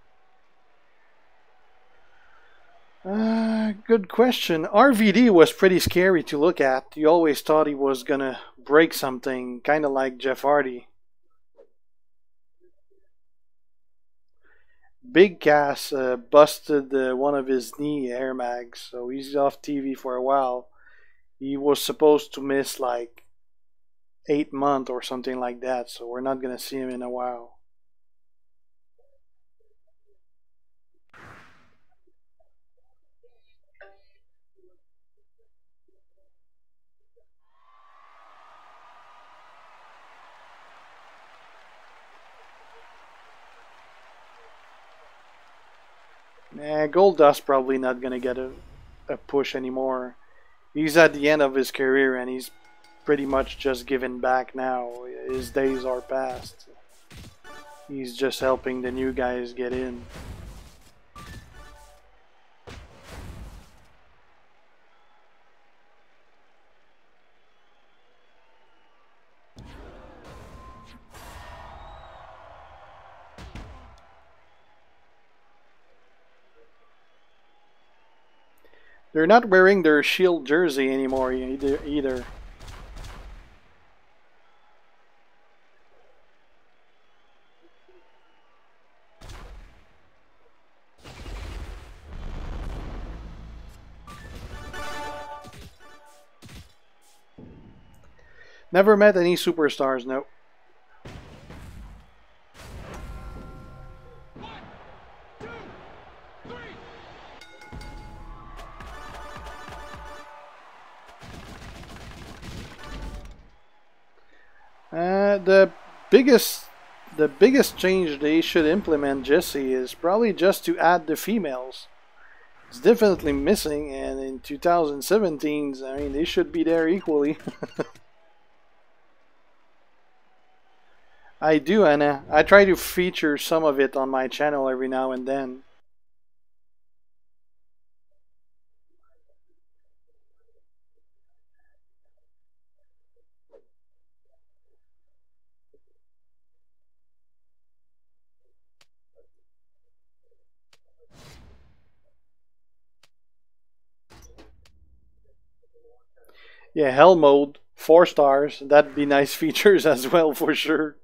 Good question. RVD was pretty scary to look at. You always thought he was gonna break something, kind of like Jeff Hardy. Big Cass busted one of his knee air mags, so he's off TV for a while. He was supposed to miss like 8 months or something like that, so we're not gonna see him in a while. Nah, Goldust probably not gonna get a push anymore. He's at the end of his career and he's pretty much just giving back now. His days are past. He's just helping the new guys get in. They're not wearing their Shield jersey anymore either. Never met any superstars, no. One, two, three. The biggest the biggest change they should implement, Jesse, is probably just to add the females. It's definitely missing, and in 2017, I mean, they should be there equally. I do, Anna. I try to feature some of it on my channel every now and then. Yeah, hell mode, 4 stars. That'd be nice features as well for sure.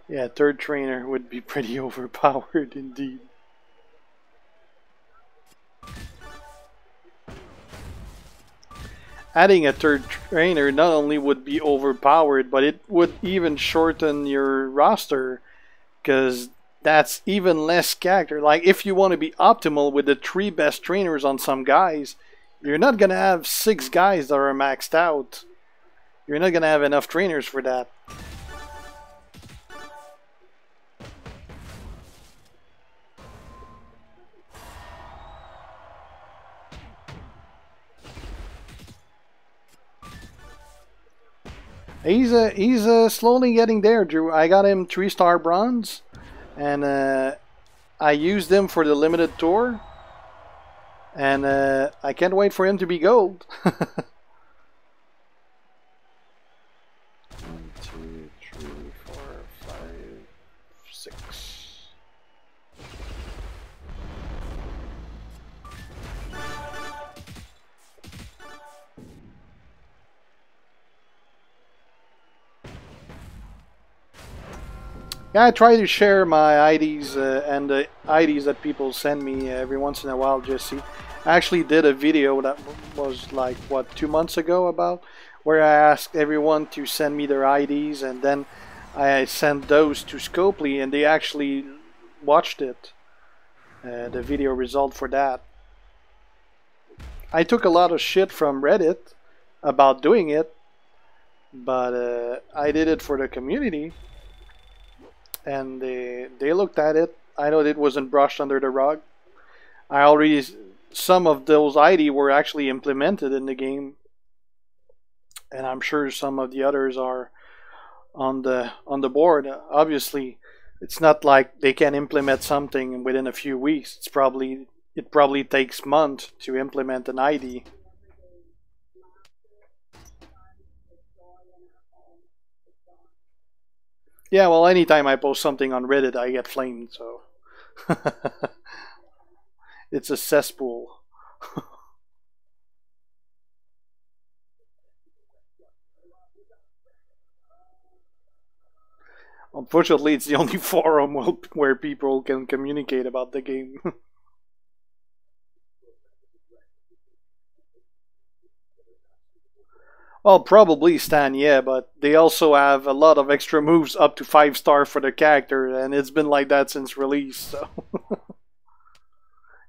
Yeah, third trainer would be pretty overpowered indeed. Adding a third trainer not only would be overpowered, but it would even shorten your roster because that's even less character. Like if you want to be optimal with the 3 best trainers on some guys, you're not gonna have 6 guys that are maxed out. You're not gonna have enough trainers for that. He's slowly getting there, Drew. I got him 3-star bronze, and I used him for the limited tour, and I can't wait for him to be gold. 1, 2, 3, 4, 5, 6. Yeah, I try to share my IDs and the IDs that people send me every once in a while, Jesse. I actually did a video that was like, what, 2 months ago about, where I asked everyone to send me their IDs and then I sent those to Scopely and they actually watched it, the video result for that. I took a lot of shit from Reddit about doing it, but I did it for the community. And they looked at it. I know it wasn't brushed under the rug. I already some of those ID were actually implemented in the game, and I'm sure some of the others are on the board. Obviously, it's not like they can implement something within a few weeks. It probably takes months to implement an ID. Yeah, well, anytime I post something on Reddit, I get flamed, so it's a cesspool. Unfortunately, it's the only forum where people can communicate about the game. Well, probably Stan, yeah, but they also have a lot of extra moves up to 5-star for the character, and it's been like that since release, so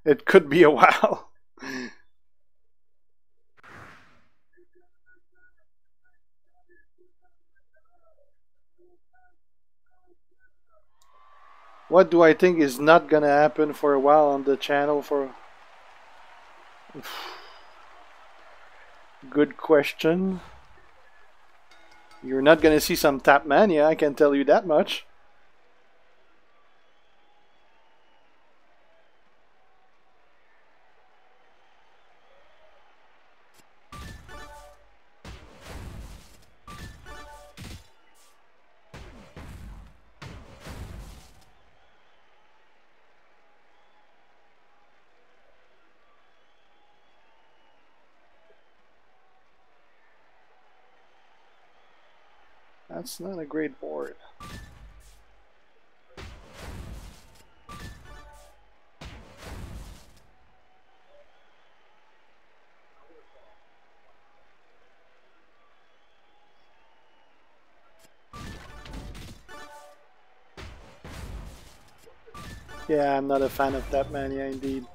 it could be a while. What do I think is not gonna happen for a while on the channel for... Good question. You're not gonna see some Tap Mania, I can tell you that much. That's not a great board. Yeah, I'm not a fan of Tap Mania indeed.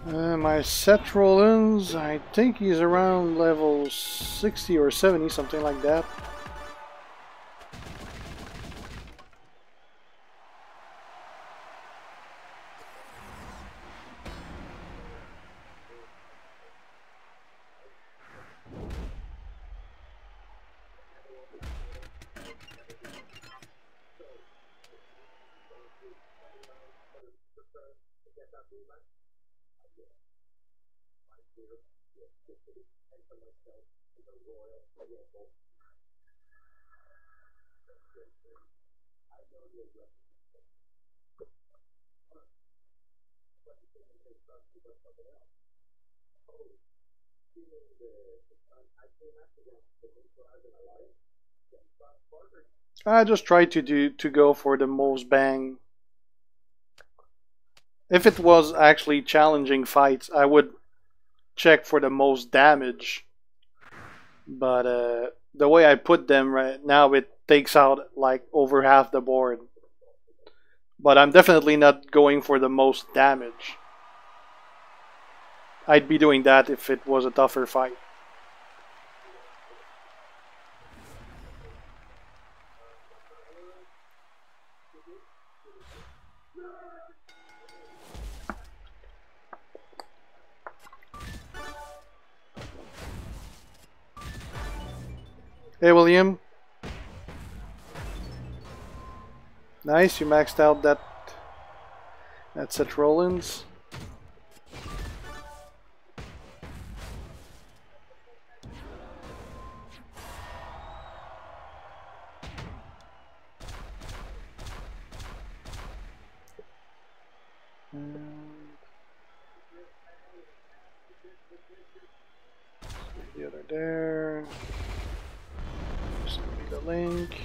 My Seth Rollins, I think he's around level 60 or 70, something like that. I just try to go for the most bang. If it was actually challenging fights, I would check for the most damage. But the way I put them right now, it takes out like over half the board. But I'm definitely not going for the most damage. I'd be doing that if it was a tougher fight. Hey William. Nice, you maxed out that Seth Rollins. The other there. Just need the link.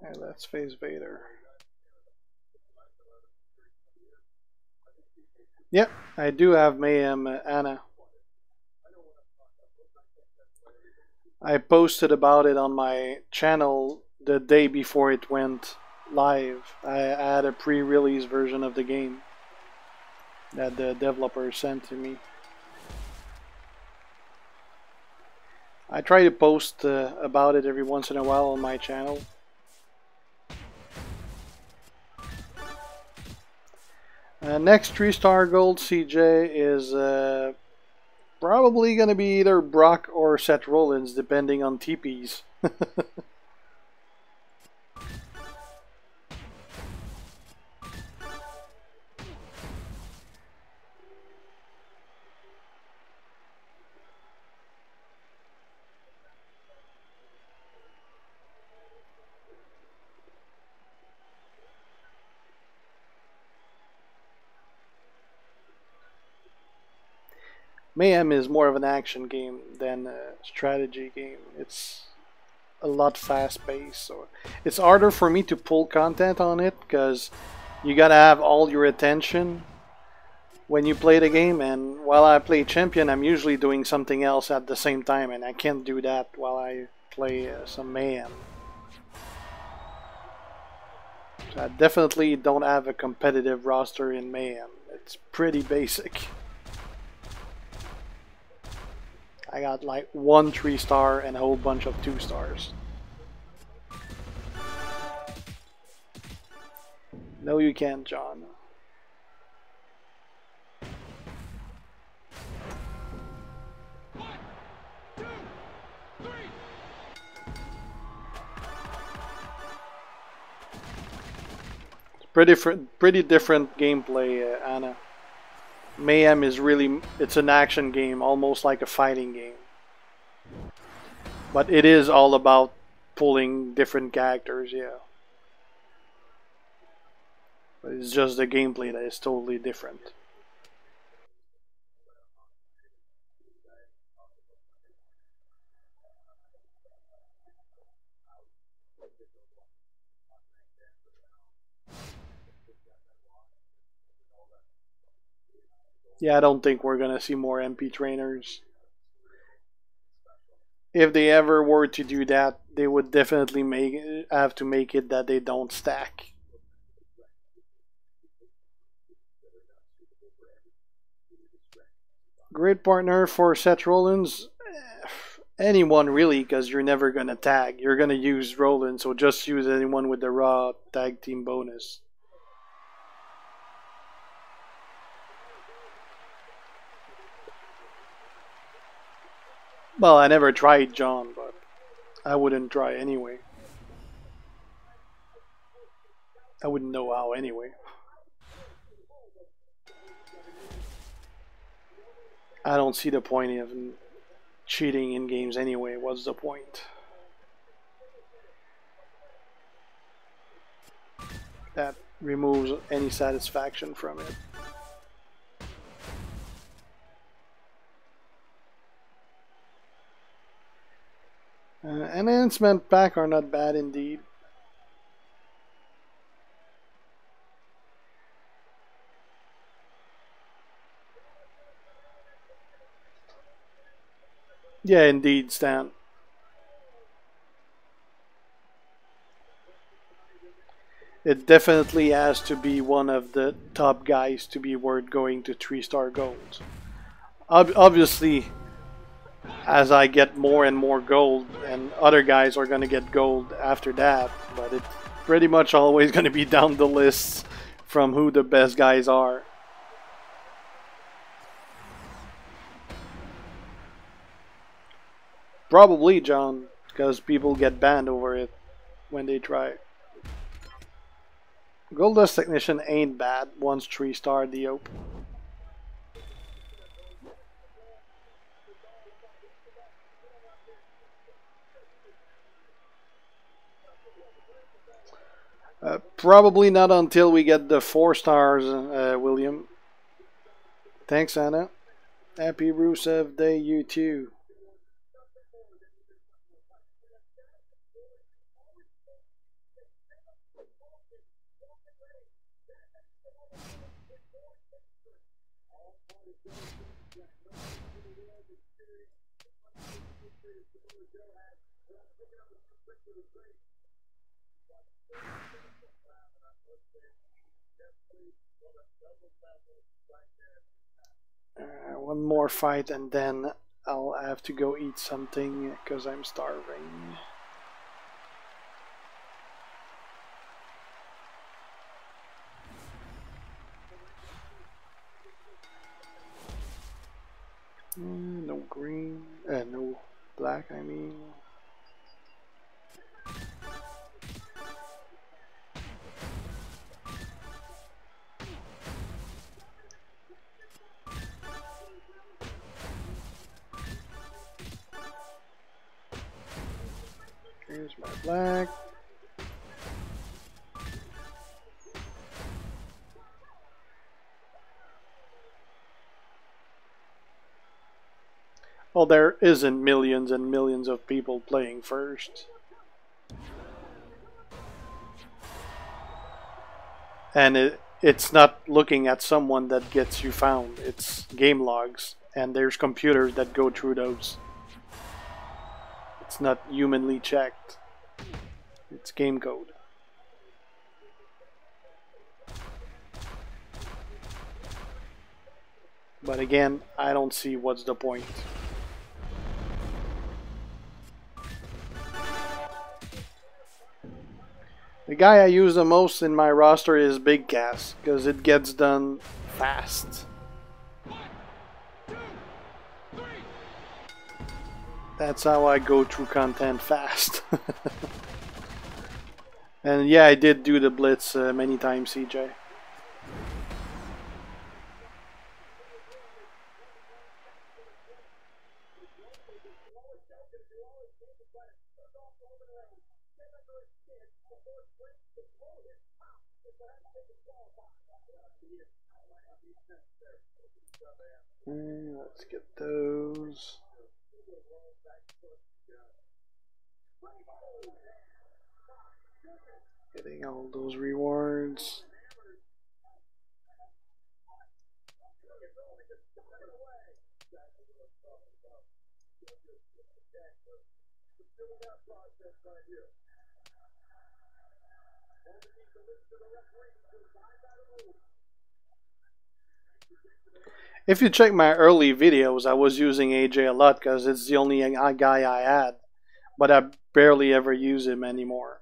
Alright, let's face Vader. Yep, I do have Mayhem Anna. I posted about it on my channel the day before it went live. I had a pre-release version of the game that the developer sent to me. I try to post about it every once in a while on my channel. Next 3-star gold CJ is probably going to be either Brock or Seth Rollins, depending on TPs. Mayhem is more of an action game than a strategy game. It's a lot fast-paced, so it's harder for me to pull content on it because you gotta have all your attention when you play the game, and while I play Champion, I'm usually doing something else at the same time, and I can't do that while I play some Mayhem. So I definitely don't have a competitive roster in Mayhem. It's pretty basic. I got like 1 3-star and a whole bunch of 2-stars. No, you can't, John. It's pretty different gameplay, Anna. Mayhem is really, it's an action game, almost like a fighting game. But it is all about pulling different characters, yeah. But it's just the gameplay that is totally different. Yeah, I don't think we're gonna see more MP trainers. If they ever were to do that, they would definitely have to make it that they don't stack. Great partner for Seth Rollins. Anyone really, because you're never gonna tag. You're gonna use Rollins, so just use anyone with the Raw tag team bonus. Well, I never tried John, but I wouldn't try anyway. I wouldn't know how anyway. I don't see the point of cheating in games anyway. What's the point? That removes any satisfaction from it. Enhancement pack are not bad indeed. Yeah, indeed, Stan. It definitely has to be one of the top guys to be worth going to 3-star gold. Obviously, as I get more and more gold, and other guys are going to get gold after that, but it's pretty much always going to be down the list from who the best guys are. Probably, John, because people get banned over it when they try. Goldust Technician ain't bad once 3-star the open. Probably not until we get the 4 stars, William. Thanks, Anna. Happy Rusev Day, you too. One more fight and then I'll have to go eat something because I'm starving. No green, no black, I mean. Here's my black. Well, there isn't millions and millions of people playing first. And it's not looking at someone that gets you found. It's game logs. And there's computers that go through those. It's not humanly checked. It's game code. But again, I don't see what's the point. The guy I use the most in my roster is Big Cass, because it gets done fast. That's how I go through content fast. And yeah, I did do the blitz many times, CJ. Let's get those. Getting all those rewards. If you check my early videos, I was using AJ a lot because it's the only guy I had, but I barely ever use him anymore.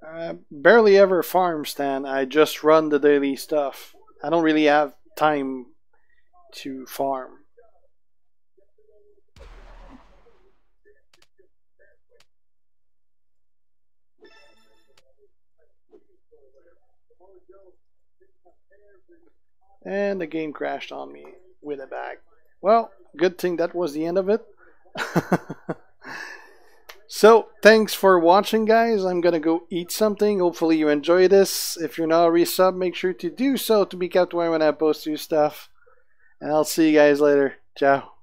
I barely ever farm, Stan. I just run the daily stuff. I don't really have time to farm. And the game crashed on me with a bag. Well, good thing that was the end of it. So, thanks for watching, guys. I'm gonna go eat something. Hopefully you enjoy this. If you're not a resub, make sure to do so to be kept aware when I post new stuff. And I'll see you guys later. Ciao.